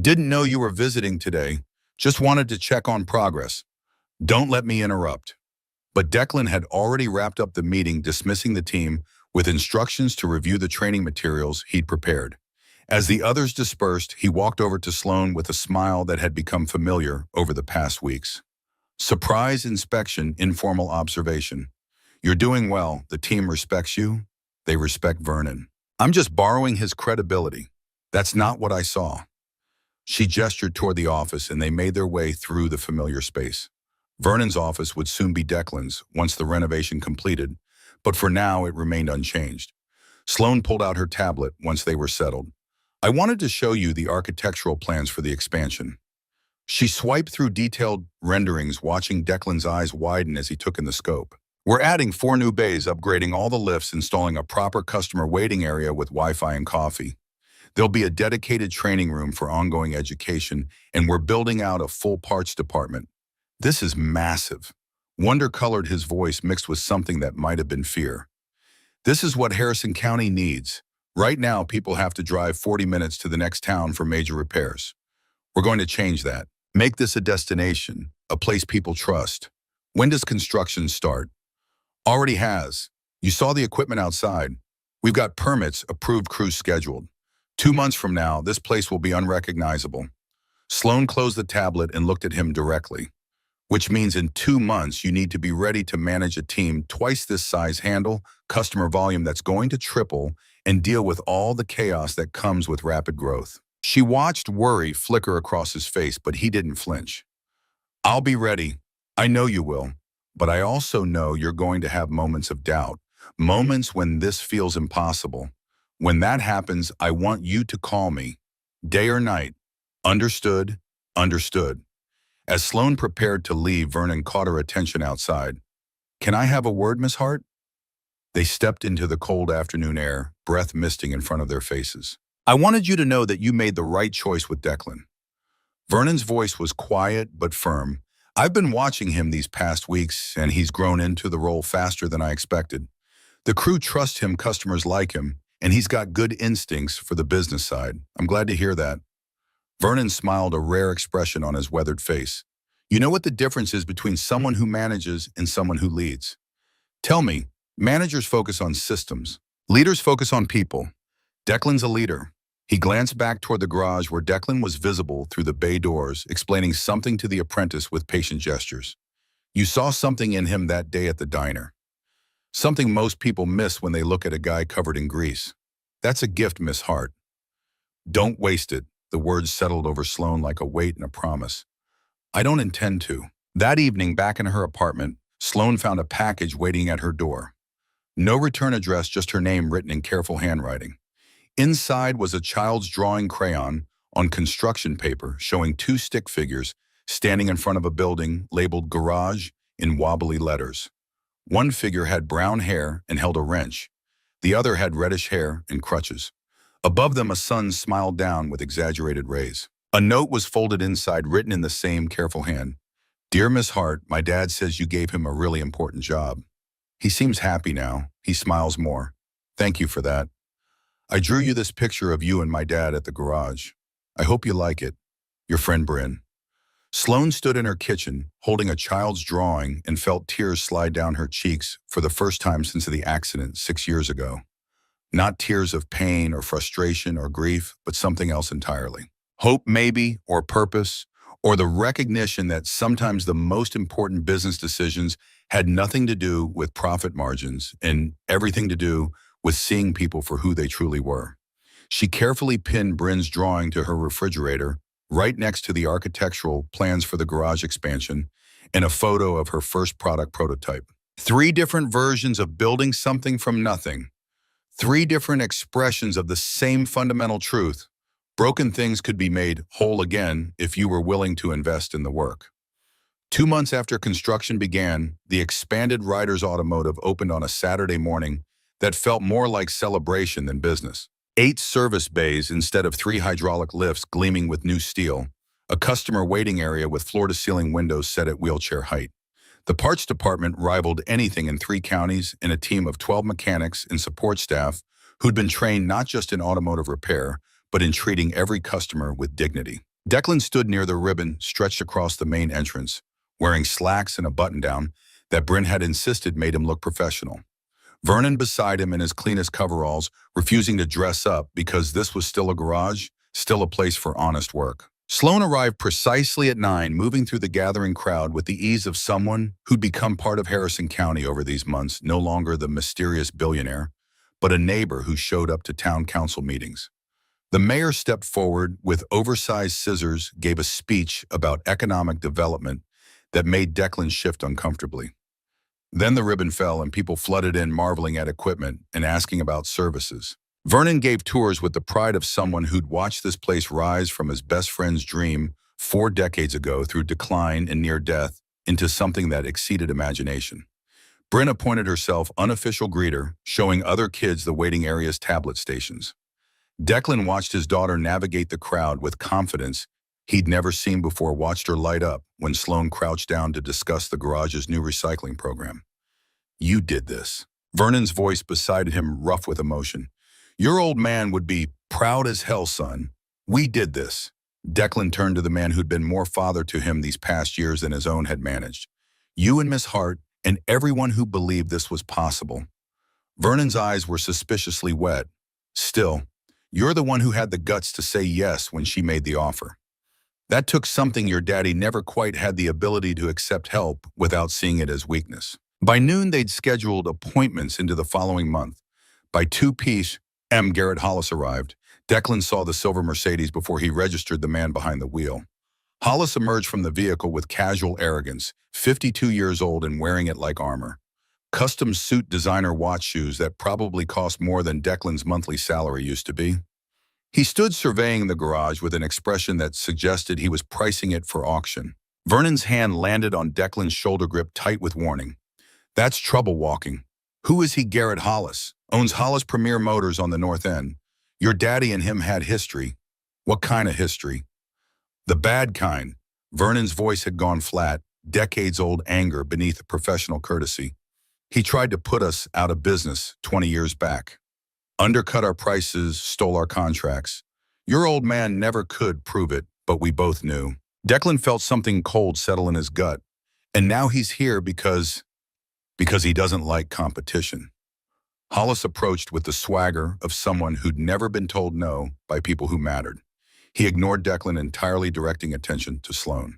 Didn't know you were visiting today. Just wanted to check on progress. Don't let me interrupt. But Declan had already wrapped up the meeting, dismissing the team with instructions to review the training materials he'd prepared. As the others dispersed, he walked over to Sloan with a smile that had become familiar over the past weeks. Surprise inspection, informal observation. You're doing well. The team respects you. They respect Vernon. I'm just borrowing his credibility. That's not what I saw. She gestured toward the office, and they made their way through the familiar space. Vernon's office would soon be Declan's once the renovation completed, but for now it remained unchanged. Sloan pulled out her tablet once they were settled. I wanted to show you the architectural plans for the expansion. She swiped through detailed renderings, watching Declan's eyes widen as he took in the scope. We're adding 4 new bays, upgrading all the lifts, installing a proper customer waiting area with Wi-Fi and coffee. There'll be a dedicated training room for ongoing education, and we're building out a full parts department. This is massive. Wonder colored his voice, mixed with something that might have been fear. This is what Harrison County needs. Right now, people have to drive 40 minutes to the next town for major repairs. We're going to change that. Make this a destination, a place people trust. When does construction start? Already has. You saw the equipment outside. We've got permits, approved crews scheduled. 2 months from now, this place will be unrecognizable. Sloan closed the tablet and looked at him directly. Which means in 2 months, you need to be ready to manage a team twice this size, handle customer volume that's going to triple, and deal with all the chaos that comes with rapid growth. She watched worry flicker across his face, but he didn't flinch. I'll be ready. I know you will. But I also know you're going to have moments of doubt, moments when this feels impossible. When that happens, I want you to call me, day or night. Understood? Understood. As Sloan prepared to leave, Vernon caught her attention outside. Can I have a word, Miss Hart? They stepped into the cold afternoon air, breath misting in front of their faces. I wanted you to know that you made the right choice with Declan. Vernon's voice was quiet but firm. I've been watching him these past weeks, and he's grown into the role faster than I expected. The crew trusts him, customers like him, and he's got good instincts for the business side. I'm glad to hear that. Vernon smiled, a rare expression on his weathered face. You know what the difference is between someone who manages and someone who leads? Tell me, managers focus on systems. Leaders focus on people. Declan's a leader. He glanced back toward the garage where Declan was visible through the bay doors, explaining something to the apprentice with patient gestures. You saw something in him that day at the diner. Something most people miss when they look at a guy covered in grease. That's a gift, Miss Hart. Don't waste it. The words settled over Sloan like a weight and a promise. I don't intend to. That evening, back in her apartment, Sloan found a package waiting at her door. No return address, just her name written in careful handwriting. Inside was a child's drawing crayon on construction paper showing 2 stick figures standing in front of a building labeled Garage in wobbly letters. One figure had brown hair and held a wrench. The other had reddish hair and crutches. Above them, a sun smiled down with exaggerated rays. A note was folded inside, written in the same careful hand. Dear Miss Hart, my dad says you gave him a really important job. He seems happy now. He smiles more. Thank you for that. I drew you this picture of you and my dad at the garage. I hope you like it. Your friend Bryn. Sloan stood in her kitchen, holding a child's drawing, and felt tears slide down her cheeks for the first time since the accident 6 years ago. Not tears of pain or frustration or grief, but something else entirely. Hope maybe, or purpose, or the recognition that sometimes the most important business decisions had nothing to do with profit margins and everything to do with seeing people for who they truly were. She carefully pinned Bryn's drawing to her refrigerator, right next to the architectural plans for the garage expansion and a photo of her first product prototype. 3 different versions of building something from nothing. 3 different expressions of the same fundamental truth. Broken things could be made whole again if you were willing to invest in the work. 2 months after construction began, the expanded Riders Automotive opened on a Saturday morning that felt more like celebration than business. 8 service bays instead of 3 hydraulic lifts gleaming with new steel, a customer waiting area with floor-to-ceiling windows set at wheelchair height. The parts department rivaled anything in 3 counties, and a team of 12 mechanics and support staff who'd been trained not just in automotive repair, but in treating every customer with dignity. Declan stood near the ribbon stretched across the main entrance, wearing slacks and a button-down that Bryn had insisted made him look professional. Vernon beside him in his cleanest coveralls, refusing to dress up because this was still a garage, still a place for honest work. Sloan arrived precisely at 9, moving through the gathering crowd with the ease of someone who'd become part of Harrison County over these months, no longer the mysterious billionaire, but a neighbor who showed up to town council meetings. The mayor stepped forward with oversized scissors, gave a speech about economic development that made Declan shift uncomfortably. Then the ribbon fell and people flooded in, marveling at equipment and asking about services. Vernon gave tours with the pride of someone who'd watched this place rise from his best friend's dream 4 decades ago through decline and near death into something that exceeded imagination. Bryn appointed herself unofficial greeter, showing other kids the waiting area's tablet stations. Declan watched his daughter navigate the crowd with confidence he'd never seen before, watched her light up when Sloane crouched down to discuss the garage's new recycling program. "You did this." Vernon's voice beside him rough with emotion. "Your old man would be proud as hell, son. We did this." Declan turned to the man who'd been more father to him these past years than his own had managed. "You and Miss Hart and everyone who believed this was possible." Vernon's eyes were suspiciously wet. "Still, you're the one who had the guts to say yes when she made the offer. That took something your daddy never quite had the ability to accept help without seeing it as weakness." By noon, they'd scheduled appointments into the following month. By 2 p.m., Garrett Hollis arrived. Declan saw the silver Mercedes before he registered the man behind the wheel. Hollis emerged from the vehicle with casual arrogance, 52 years old and wearing it like armor. Custom suit designer watch shoes that probably cost more than Declan's monthly salary used to be. He stood surveying the garage with an expression that suggested he was pricing it for auction. Vernon's hand landed on Declan's shoulder, grip tight with warning. "That's trouble walking. Who is he?" "Garrett Hollis. Owns Hollis Premier Motors on the North End. Your daddy and him had history." "What kind of history?" "The bad kind." Vernon's voice had gone flat, decades-old anger beneath professional courtesy. "He tried to put us out of business 20 years back. Undercut our prices, stole our contracts. Your old man never could prove it, but we both knew." Declan felt something cold settle in his gut. "And now he's here because he doesn't like competition." Hollis approached with the swagger of someone who'd never been told no by people who mattered. He ignored Declan entirely, directing attention to Sloane.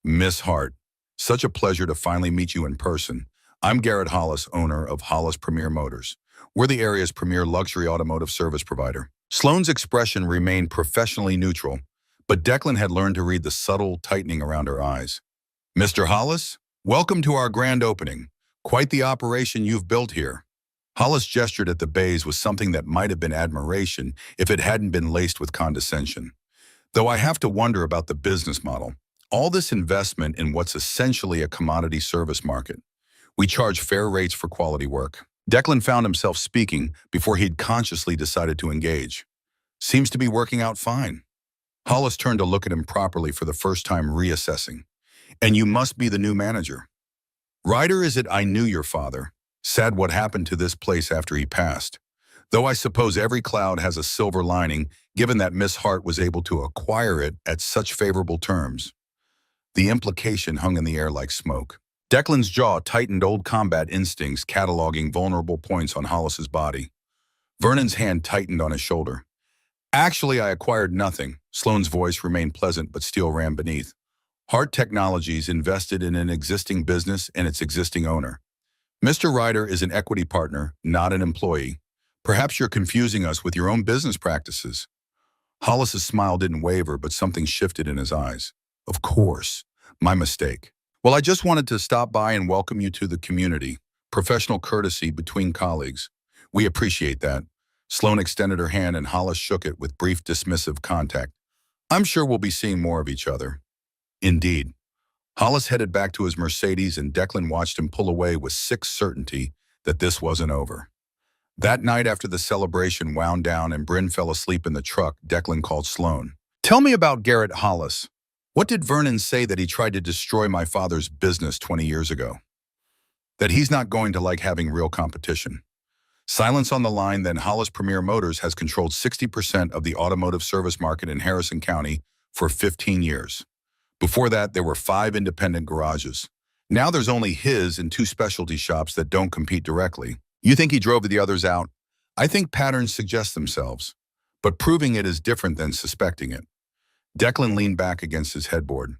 "Miss Hart, such a pleasure to finally meet you in person. I'm Garrett Hollis, owner of Hollis Premier Motors. We're the area's premier luxury automotive service provider." Sloane's expression remained professionally neutral, but Declan had learned to read the subtle tightening around her eyes. "Mr. Hollis, welcome to our grand opening. Quite the operation you've built here." Hollis gestured at the bays with something that might have been admiration if it hadn't been laced with condescension. "Though I have to wonder about the business model. All this investment in what's essentially a commodity service market. We charge fair rates for quality work." Declan found himself speaking before he'd consciously decided to engage. "Seems to be working out fine." Hollis turned to look at him properly for the first time, reassessing. "And you must be the new manager." "Ryder is it? I knew your father. Sad what happened to this place after he passed. Though I suppose every cloud has a silver lining, given that Miss Hart was able to acquire it at such favorable terms." The implication hung in the air like smoke. Declan's jaw tightened, old combat instincts cataloging vulnerable points on Hollis's body. Vernon's hand tightened on his shoulder. "Actually, I acquired nothing." Sloane's voice remained pleasant, but steel ran beneath. "Hart Technologies invested in an existing business and its existing owner. Mr. Ryder is an equity partner, not an employee. Perhaps you're confusing us with your own business practices." Hollis's smile didn't waver, but something shifted in his eyes. "Of course. My mistake. Well, I just wanted to stop by and welcome you to the community. Professional courtesy between colleagues. We appreciate that." Sloane extended her hand and Hollis shook it with brief dismissive contact. "I'm sure we'll be seeing more of each other." Indeed. Hollis headed back to his Mercedes and Declan watched him pull away with sick certainty that this wasn't over. That night, after the celebration wound down and Bryn fell asleep in the truck, Declan called Sloane. "Tell me about Garrett Hollis. What did Vernon say that he tried to destroy my father's business 20 years ago? That he's not going to like having real competition." Silence on the line. "Then Hollis Premier Motors has controlled 60% of the automotive service market in Harrison County for 15 years. Before that, there were 5 independent garages. Now there's only his and 2 specialty shops that don't compete directly. You think he drove the others out? I think patterns suggest themselves, but proving it is different than suspecting it." Declan leaned back against his headboard.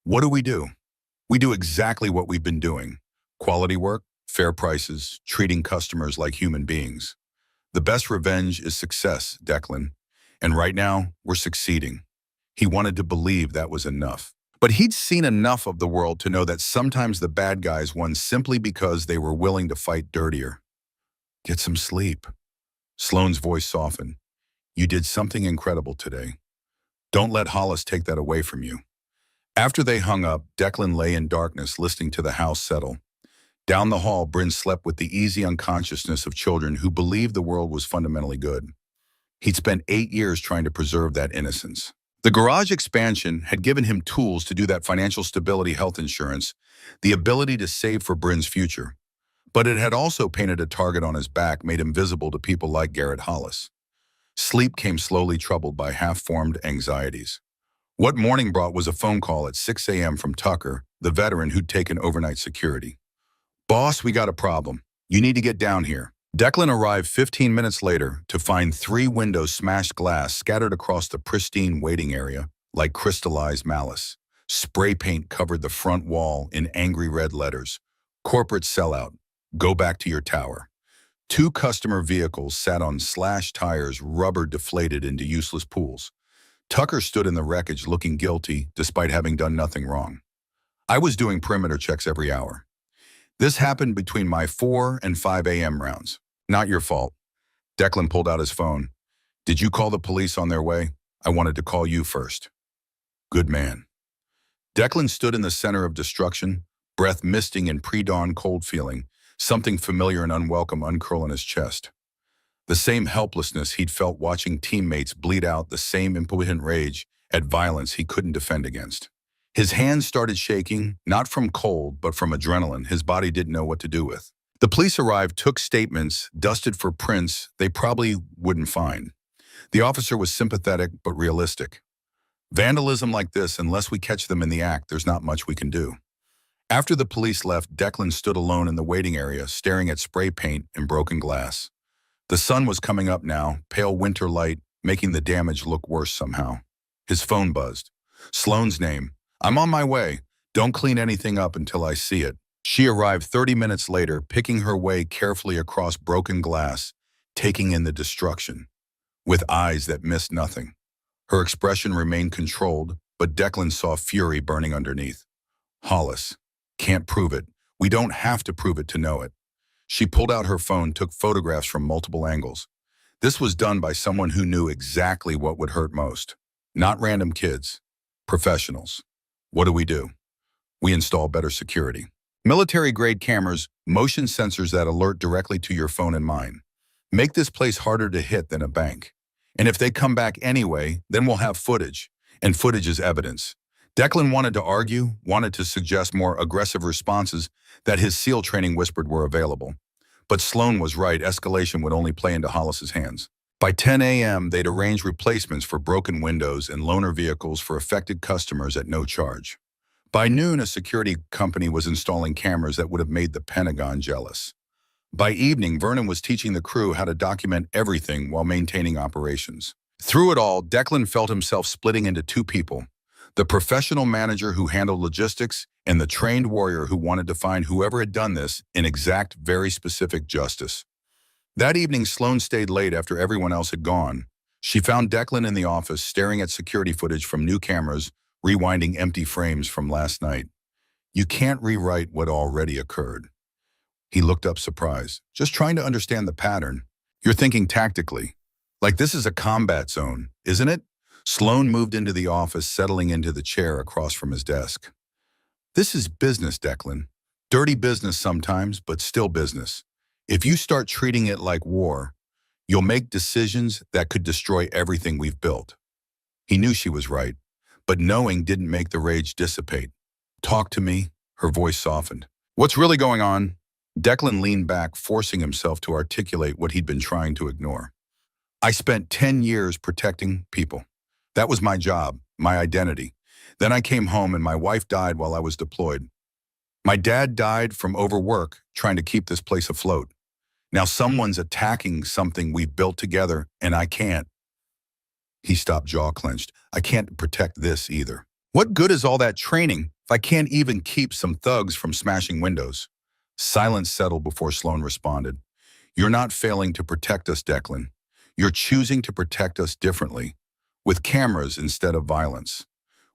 "What do? We do exactly what we've been doing. Quality work, fair prices, treating customers like human beings. The best revenge is success, Declan. And right now, we're succeeding." He wanted to believe that was enough. But he'd seen enough of the world to know that sometimes the bad guys won simply because they were willing to fight dirtier. "Get some sleep." Sloane's voice softened. You did something incredible today. Don't let Hollis take that away from you. After they hung up, Declan lay in darkness listening to the house settle. Down the hall, Bryn slept with the easy unconsciousness of children who believed the world was fundamentally good. He'd spent 8 years trying to preserve that innocence. The garage expansion had given him tools to do that: financial stability, health insurance, the ability to save for Bryn's future. But it had also painted a target on his back, made him visible to people like Garrett Hollis. Sleep came slowly, troubled by half-formed anxieties. What morning brought was a phone call at 6 a.m. from Tucker, the veteran who'd taken overnight security. Boss, we got a problem. You need to get down here. Declan arrived 15 minutes later to find 3 windows, smashed glass scattered across the pristine waiting area like crystallized malice. Spray paint covered the front wall in angry red letters. Corporate sellout. Go back to your tower. 2 customer vehicles sat on slashed tires, rubber deflated into useless pools. Tucker stood in the wreckage looking guilty despite having done nothing wrong. I was doing perimeter checks every hour. This happened between my 4 and 5 a.m. rounds. Not your fault. Declan pulled out his phone. Did you call the police on their way? I wanted to call you first. Good man. Declan stood in the center of destruction, breath misting in pre-dawn cold feeling, something familiar and unwelcome uncurl in his chest. The same helplessness he'd felt watching teammates bleed out, the same impotent rage at violence he couldn't defend against. His hands started shaking, not from cold, but from adrenaline his body didn't know what to do with. The police arrived, took statements, dusted for prints they probably wouldn't find. The officer was sympathetic but realistic. Vandalism like this, unless we catch them in the act, there's not much we can do. After the police left, Declan stood alone in the waiting area, staring at spray paint and broken glass. The sun was coming up now, pale winter light, making the damage look worse somehow. His phone buzzed. Sloane's name. I'm on my way. Don't clean anything up until I see it. She arrived 30 minutes later, picking her way carefully across broken glass, taking in the destruction, with eyes that missed nothing. Her expression remained controlled, but Declan saw fury burning underneath. Hollis. Can't prove it. We don't have to prove it to know it. She pulled out her phone, took photographs from multiple angles. This was done by someone who knew exactly what would hurt most. Not random kids. Professionals. What do? We install better security. Military-grade cameras, motion sensors that alert directly to your phone and mine. Make this place harder to hit than a bank. And if they come back anyway, then we'll have footage. And footage is evidence. Declan wanted to argue, wanted to suggest more aggressive responses that his SEAL training whispered were available. But Sloane was right, escalation would only play into Hollis's hands. By 10 a.m., they'd arranged replacements for broken windows and loaner vehicles for affected customers at no charge. By noon, a security company was installing cameras that would have made the Pentagon jealous. By evening, Vernon was teaching the crew how to document everything while maintaining operations. Through it all, Declan felt himself splitting into 2 people. The professional manager who handled logistics and the trained warrior who wanted to find whoever had done this and exact very specific justice. That evening, Sloane stayed late after everyone else had gone. She found Declan in the office, staring at security footage from new cameras, rewinding empty frames from last night. You can't rewrite what already occurred. He looked up surprised. Just trying to understand the pattern. You're thinking tactically. Like this is a combat zone, isn't it? Sloane moved into the office, settling into the chair across from his desk. This is business, Declan. Dirty business sometimes, but still business. If you start treating it like war, you'll make decisions that could destroy everything we've built. He knew she was right, but knowing didn't make the rage dissipate. Talk to me, her voice softened. What's really going on? Declan leaned back, forcing himself to articulate what he'd been trying to ignore. I spent 10 years protecting people. That was my job, my identity. Then I came home and my wife died while I was deployed. My dad died from overwork, trying to keep this place afloat. Now someone's attacking something we've built together, and I can't. He stopped, jaw clenched. I can't protect this either. What good is all that training if I can't even keep some thugs from smashing windows? Silence settled before Sloane responded. You're not failing to protect us, Declan. You're choosing to protect us differently. With cameras instead of violence,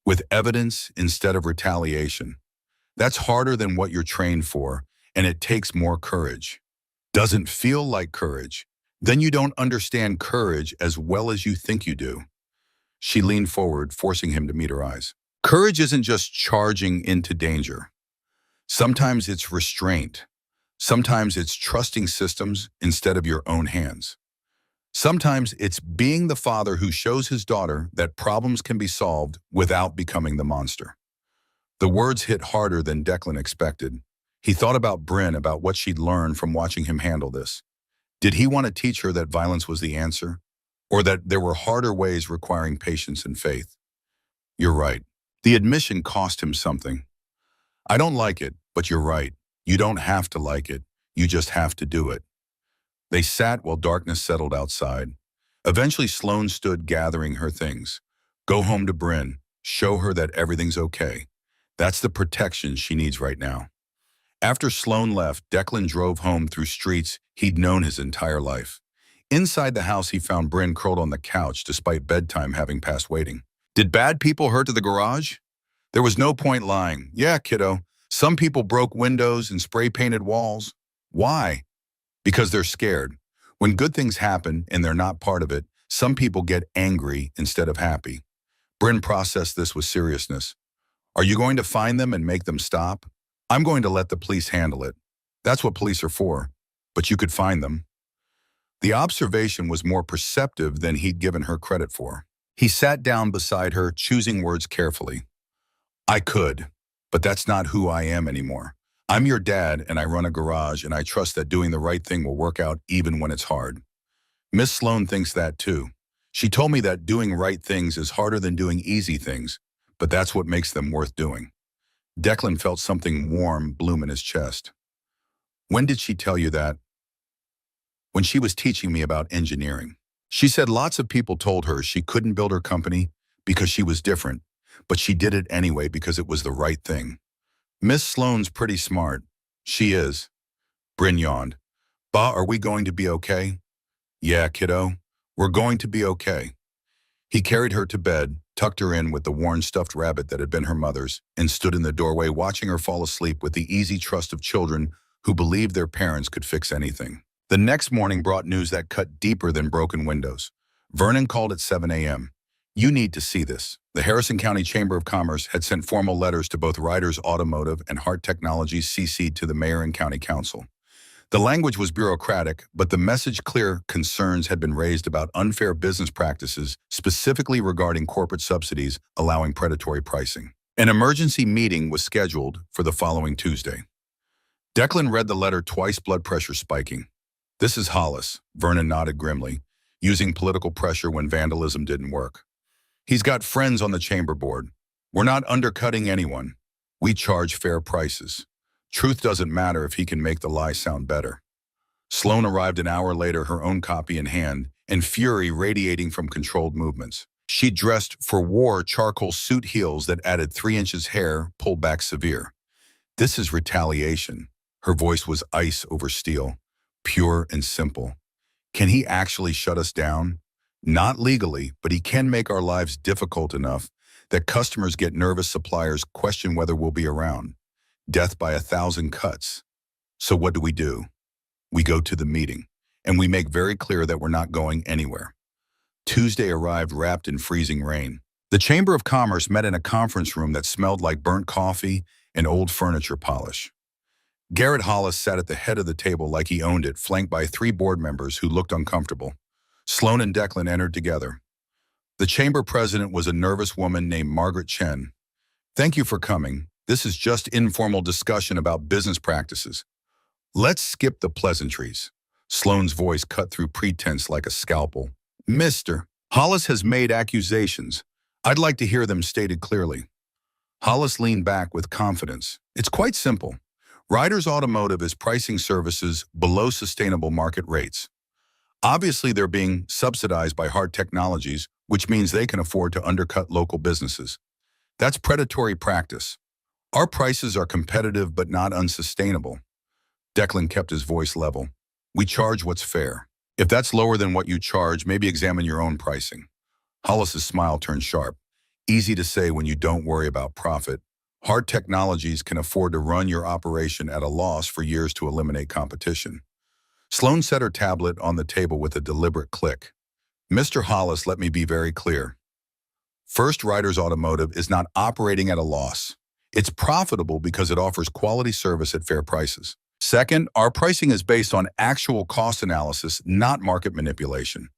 with evidence instead of retaliation. That's harder than what you're trained for, and it takes more courage. Doesn't feel like courage. Then you don't understand courage as well as you think you do. She leaned forward, forcing him to meet her eyes. Courage isn't just charging into danger. Sometimes it's restraint. Sometimes it's trusting systems instead of your own hands. Sometimes it's being the father who shows his daughter that problems can be solved without becoming the monster. The words hit harder than Declan expected. He thought about Bryn, about what she'd learned from watching him handle this. Did he want to teach her that violence was the answer? Or that there were harder ways requiring patience and faith? You're right. The admission cost him something. I don't like it, but you're right. You don't have to like it. You just have to do it. They sat while darkness settled outside. Eventually, Sloane stood gathering her things. Go home to Bryn. Show her that everything's okay. That's the protection she needs right now. After Sloane left, Declan drove home through streets he'd known his entire life. Inside the house, he found Bryn curled on the couch despite bedtime having passed waiting. Did bad people hurt to the garage? There was no point lying. Yeah, kiddo. Some people broke windows and spray-painted walls. Why? Because they're scared. When good things happen and they're not part of it, some people get angry instead of happy. Bryn processed this with seriousness. Are you going to find them and make them stop? I'm going to let the police handle it. That's what police are for. But you could find them. The observation was more perceptive than he'd given her credit for. He sat down beside her, choosing words carefully. I could, but that's not who I am anymore. I'm your dad and I run a garage and I trust that doing the right thing will work out even when it's hard. Miss Sloane thinks that too. She told me that doing right things is harder than doing easy things, but that's what makes them worth doing. Declan felt something warm bloom in his chest. When did she tell you that? When she was teaching me about engineering. She said lots of people told her she couldn't build her company because she was different, but she did it anyway because it was the right thing. Miss Sloane's pretty smart. She is. Bryn yawned. Ba, are we going to be okay? Yeah, kiddo. We're going to be okay. He carried her to bed, tucked her in with the worn stuffed rabbit that had been her mother's, and stood in the doorway watching her fall asleep with the easy trust of children who believed their parents could fix anything. The next morning brought news that cut deeper than broken windows. Vernon called at 7 a.m. You need to see this. The Harrison County Chamber of Commerce had sent formal letters to both Ryder's Automotive and Hart Technologies CC'd to the mayor and county council. The language was bureaucratic, but the message clear. Concerns had been raised about unfair business practices, specifically regarding corporate subsidies allowing predatory pricing. An emergency meeting was scheduled for the following Tuesday. Declan read the letter twice, blood pressure spiking. This is Hollis, Vernon nodded grimly, using political pressure when vandalism didn't work. He's got friends on the chamber board. We're not undercutting anyone. We charge fair prices. Truth doesn't matter if he can make the lie sound better. Sloane arrived an hour later, her own copy in hand, and fury radiating from controlled movements. She dressed for war charcoal suit heels that added 3 inches hair, pulled back severe. This is retaliation. Her voice was ice over steel, pure and simple. Can he actually shut us down? Not legally, but he can make our lives difficult enough that customers get nervous, suppliers question whether we'll be around. Death by 1,000 cuts. So what do? We go to the meeting, and we make very clear that we're not going anywhere. Tuesday arrived wrapped in freezing rain. The Chamber of Commerce met in a conference room that smelled like burnt coffee and old furniture polish. Garrett Hollis sat at the head of the table like he owned it, flanked by 3 board members who looked uncomfortable. Sloane and Declan entered together. The chamber president was a nervous woman named Margaret Chen. Thank you for coming. This is just informal discussion about business practices. Let's skip the pleasantries. Sloane's voice cut through pretense like a scalpel. Mr. Hollis has made accusations. I'd like to hear them stated clearly. Hollis leaned back with confidence. It's quite simple. Ryder's Automotive is pricing services below sustainable market rates. Obviously, they're being subsidized by Hart Technologies, which means they can afford to undercut local businesses. That's predatory practice. Our prices are competitive but not unsustainable. Declan kept his voice level. We charge what's fair. If that's lower than what you charge, maybe examine your own pricing. Hollis's smile turned sharp. Easy to say when you don't worry about profit. Hart Technologies can afford to run your operation at a loss for years to eliminate competition. Sloan set her tablet on the table with a deliberate click. Mr. Hollis, let me be very clear. First Riders Automotive is not operating at a loss. It's profitable because it offers quality service at fair prices. Second, our pricing is based on actual cost analysis, not market manipulation.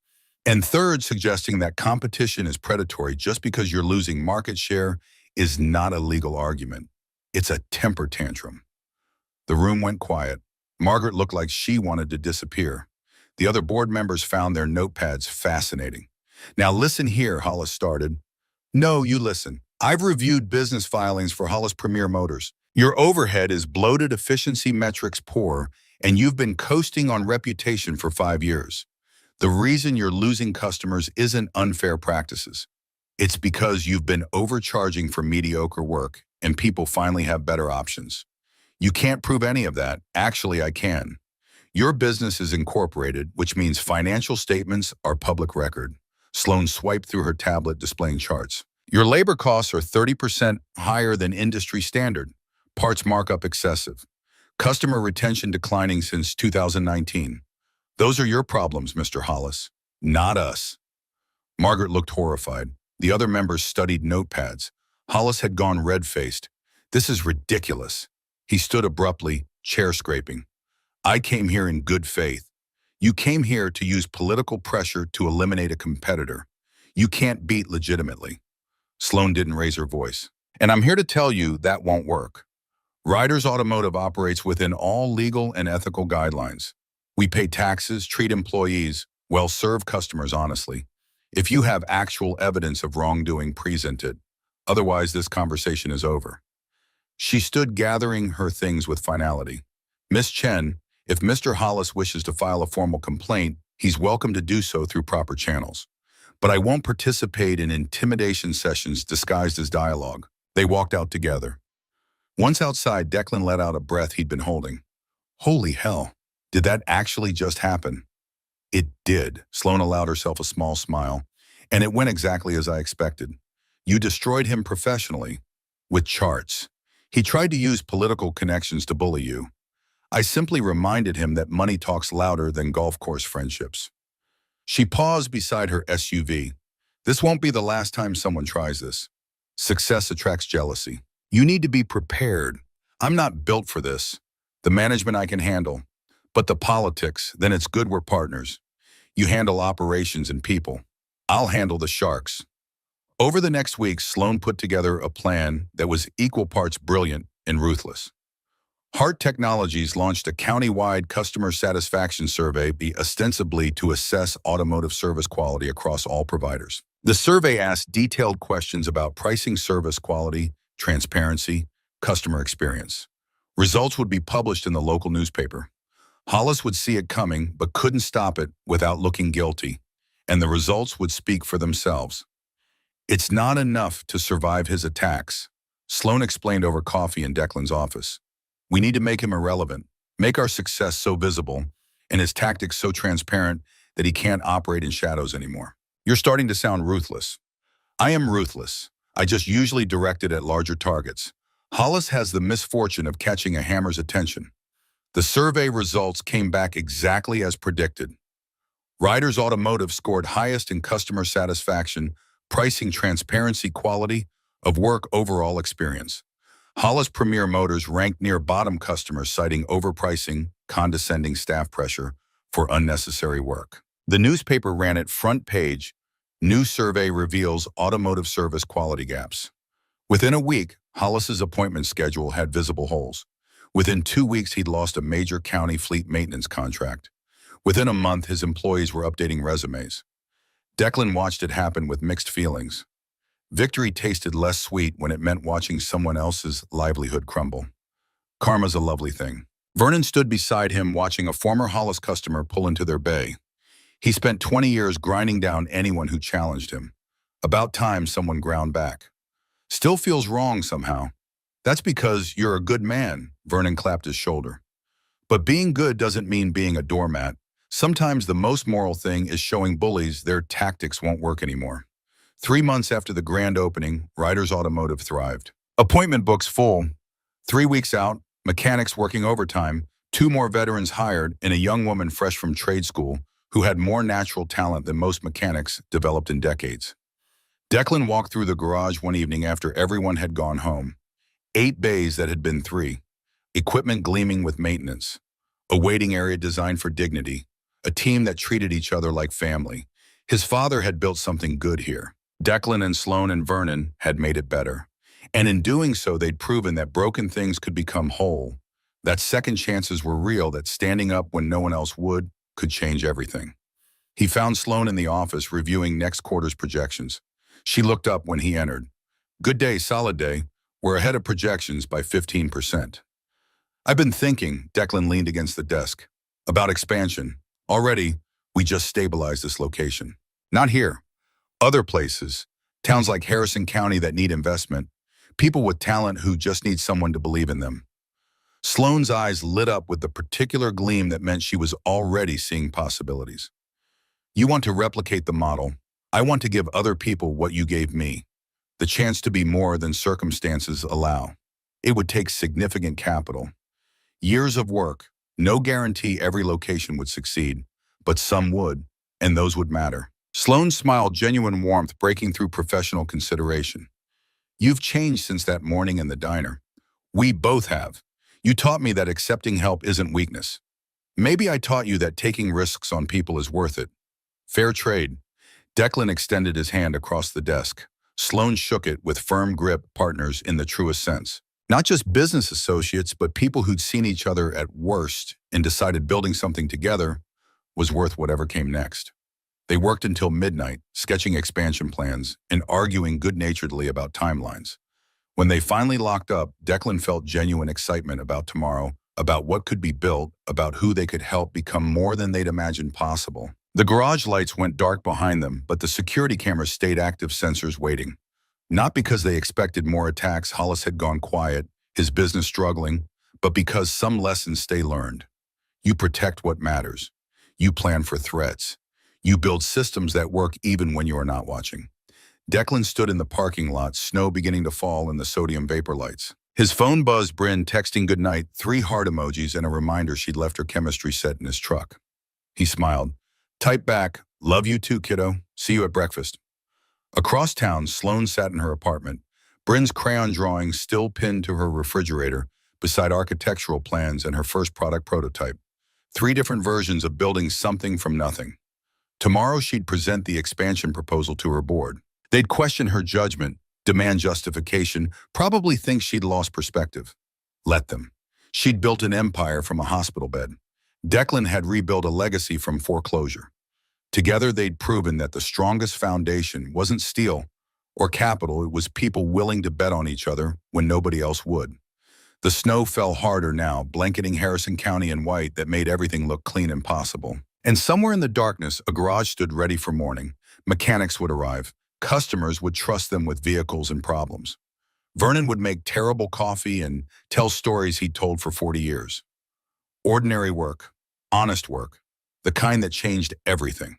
And third, suggesting that competition is predatory just because you're losing market share is not a legal argument. It's a temper tantrum. The room went quiet. Margaret looked like she wanted to disappear. The other board members found their notepads fascinating. Now listen here, Hollis started. No, you listen. I've reviewed business filings for Hollis Premier Motors. Your overhead is bloated, efficiency metrics poor, and you've been coasting on reputation for 5 years. The reason you're losing customers isn't unfair practices. It's because you've been overcharging for mediocre work, and people finally have better options. You can't prove any of that. Actually, I can. Your business is incorporated, which means financial statements are public record. Sloan swiped through her tablet displaying charts. Your labor costs are 30% higher than industry standard. Parts markup excessive. Customer retention declining since 2019. Those are your problems, Mr. Hollis, not us. Margaret looked horrified. The other members studied notepads. Hollis had gone red-faced. This is ridiculous. He stood abruptly, chair scraping. I came here in good faith. You came here to use political pressure to eliminate a competitor. You can't beat legitimately. Sloan didn't raise her voice. And I'm here to tell you that won't work. Riders Automotive operates within all legal and ethical guidelines. We pay taxes, treat employees, well, serve customers honestly. If you have actual evidence of wrongdoing, present it. Otherwise, this conversation is over. She stood gathering her things with finality. Miss Chen, if Mr. Hollis wishes to file a formal complaint, he's welcome to do so through proper channels. But I won't participate in intimidation sessions disguised as dialogue. They walked out together. Once outside, Declan let out a breath he'd been holding. Holy hell, did that actually just happen? It did. Sloan allowed herself a small smile, and it went exactly as I expected. You destroyed him professionally, with charts. He tried to use political connections to bully you. I simply reminded him that money talks louder than golf course friendships. She paused beside her SUV. This won't be the last time someone tries this. Success attracts jealousy. You need to be prepared. I'm not built for this. The management I can handle. But the politics, then it's good we're partners. You handle operations and people. I'll handle the sharks. Over the next week, Sloan put together a plan that was equal parts brilliant and ruthless. Hart Technologies launched a county-wide customer satisfaction survey ostensibly to assess automotive service quality across all providers. The survey asked detailed questions about pricing, service quality, transparency, customer experience. Results would be published in the local newspaper. Hollis would see it coming, but couldn't stop it without looking guilty, and the results would speak for themselves. It's not enough to survive his attacks, Sloan explained over coffee in Declan's office. We need to make him irrelevant, make our success so visible, and his tactics so transparent that he can't operate in shadows anymore. You're starting to sound ruthless. I am ruthless. I just usually direct it at larger targets. Hollis has the misfortune of catching a hammer's attention. The survey results came back exactly as predicted. Riders Automotive scored highest in customer satisfaction, pricing, transparency, quality of work, overall experience. Hollis Premier Motors ranked near bottom, customers citing overpricing, condescending staff pressure for unnecessary work. The newspaper ran it front page. New survey reveals automotive service quality gaps. Within a week, Hollis's appointment schedule had visible holes. Within 2 weeks, he'd lost a major county fleet maintenance contract. Within a month, his employees were updating resumes. Declan watched it happen with mixed feelings. Victory tasted less sweet when it meant watching someone else's livelihood crumble. Karma's a lovely thing. Vernon stood beside him watching a former Hollis customer pull into their bay. He spent 20 years grinding down anyone who challenged him. About time someone ground back. Still feels wrong somehow. That's because you're a good man, Vernon clapped his shoulder. But being good doesn't mean being a doormat. Sometimes the most moral thing is showing bullies their tactics won't work anymore. 3 months after the grand opening, Riders Automotive thrived. Appointment books full. 3 weeks out, mechanics working overtime, Two more veterans hired, and a young woman fresh from trade school who had more natural talent than most mechanics developed in decades. Declan walked through the garage one evening after everyone had gone home. 8 bays that had been 3. Equipment gleaming with maintenance. A waiting area designed for dignity. A team that treated each other like family. His father had built something good here. Declan and Sloan and Vernon had made it better. And in doing so, they'd proven that broken things could become whole. That second chances were real, that standing up when no one else would could change everything. He found Sloan in the office reviewing next quarter's projections. She looked up when he entered. "Good day, solid day. We're ahead of projections by 15%. "I've been thinking," Declan leaned against the desk, "about expansion. Already, we just stabilized this location. Not here. Other places. Towns like Harrison County that need investment. People with talent who just need someone to believe in them." Sloane's eyes lit up with the particular gleam that meant she was already seeing possibilities. "You want to replicate the model. I want to give other people what you gave me. The chance to be more than circumstances allow. It would take significant capital. Years of work. No guarantee every location would succeed, but some would, and those would matter." Sloan smiled, genuine warmth breaking through professional consideration. "You've changed since that morning in the diner. We both have. You taught me that accepting help isn't weakness. Maybe I taught you that taking risks on people is worth it. Fair trade." Declan extended his hand across the desk. Sloan shook it with firm grip, partners in the truest sense. Not just business associates, but people who'd seen each other at worst and decided building something together was worth whatever came next. They worked until midnight, sketching expansion plans and arguing good-naturedly about timelines. When they finally locked up, Declan felt genuine excitement about tomorrow, about what could be built, about who they could help become more than they'd imagined possible. The garage lights went dark behind them, but the security cameras stayed active, sensors waiting. Not because they expected more attacks, Hollis had gone quiet, his business struggling, but because some lessons stay learned. You protect what matters. You plan for threats. You build systems that work even when you are not watching. Declan stood in the parking lot, snow beginning to fall in the sodium vapor lights. His phone buzzed, Bryn texting goodnight, 3 heart emojis and a reminder she'd left her chemistry set in his truck. He smiled. "Type back, love you too, kiddo. See you at breakfast." Across town, Sloan sat in her apartment, Bryn's crayon drawings still pinned to her refrigerator, beside architectural plans and her first product prototype. 3 different versions of building something from nothing. Tomorrow she'd present the expansion proposal to her board. They'd question her judgment, demand justification, probably think she'd lost perspective. Let them. She'd built an empire from a hospital bed. Declan had rebuilt a legacy from foreclosure. Together they'd proven that the strongest foundation wasn't steel or capital, it was people willing to bet on each other when nobody else would. The snow fell harder now, blanketing Harrison County in white that made everything look clean and possible. And somewhere in the darkness, a garage stood ready for morning. Mechanics would arrive. Customers would trust them with vehicles and problems. Vernon would make terrible coffee and tell stories he'd told for 40 years. Ordinary work, honest work, the kind that changed everything.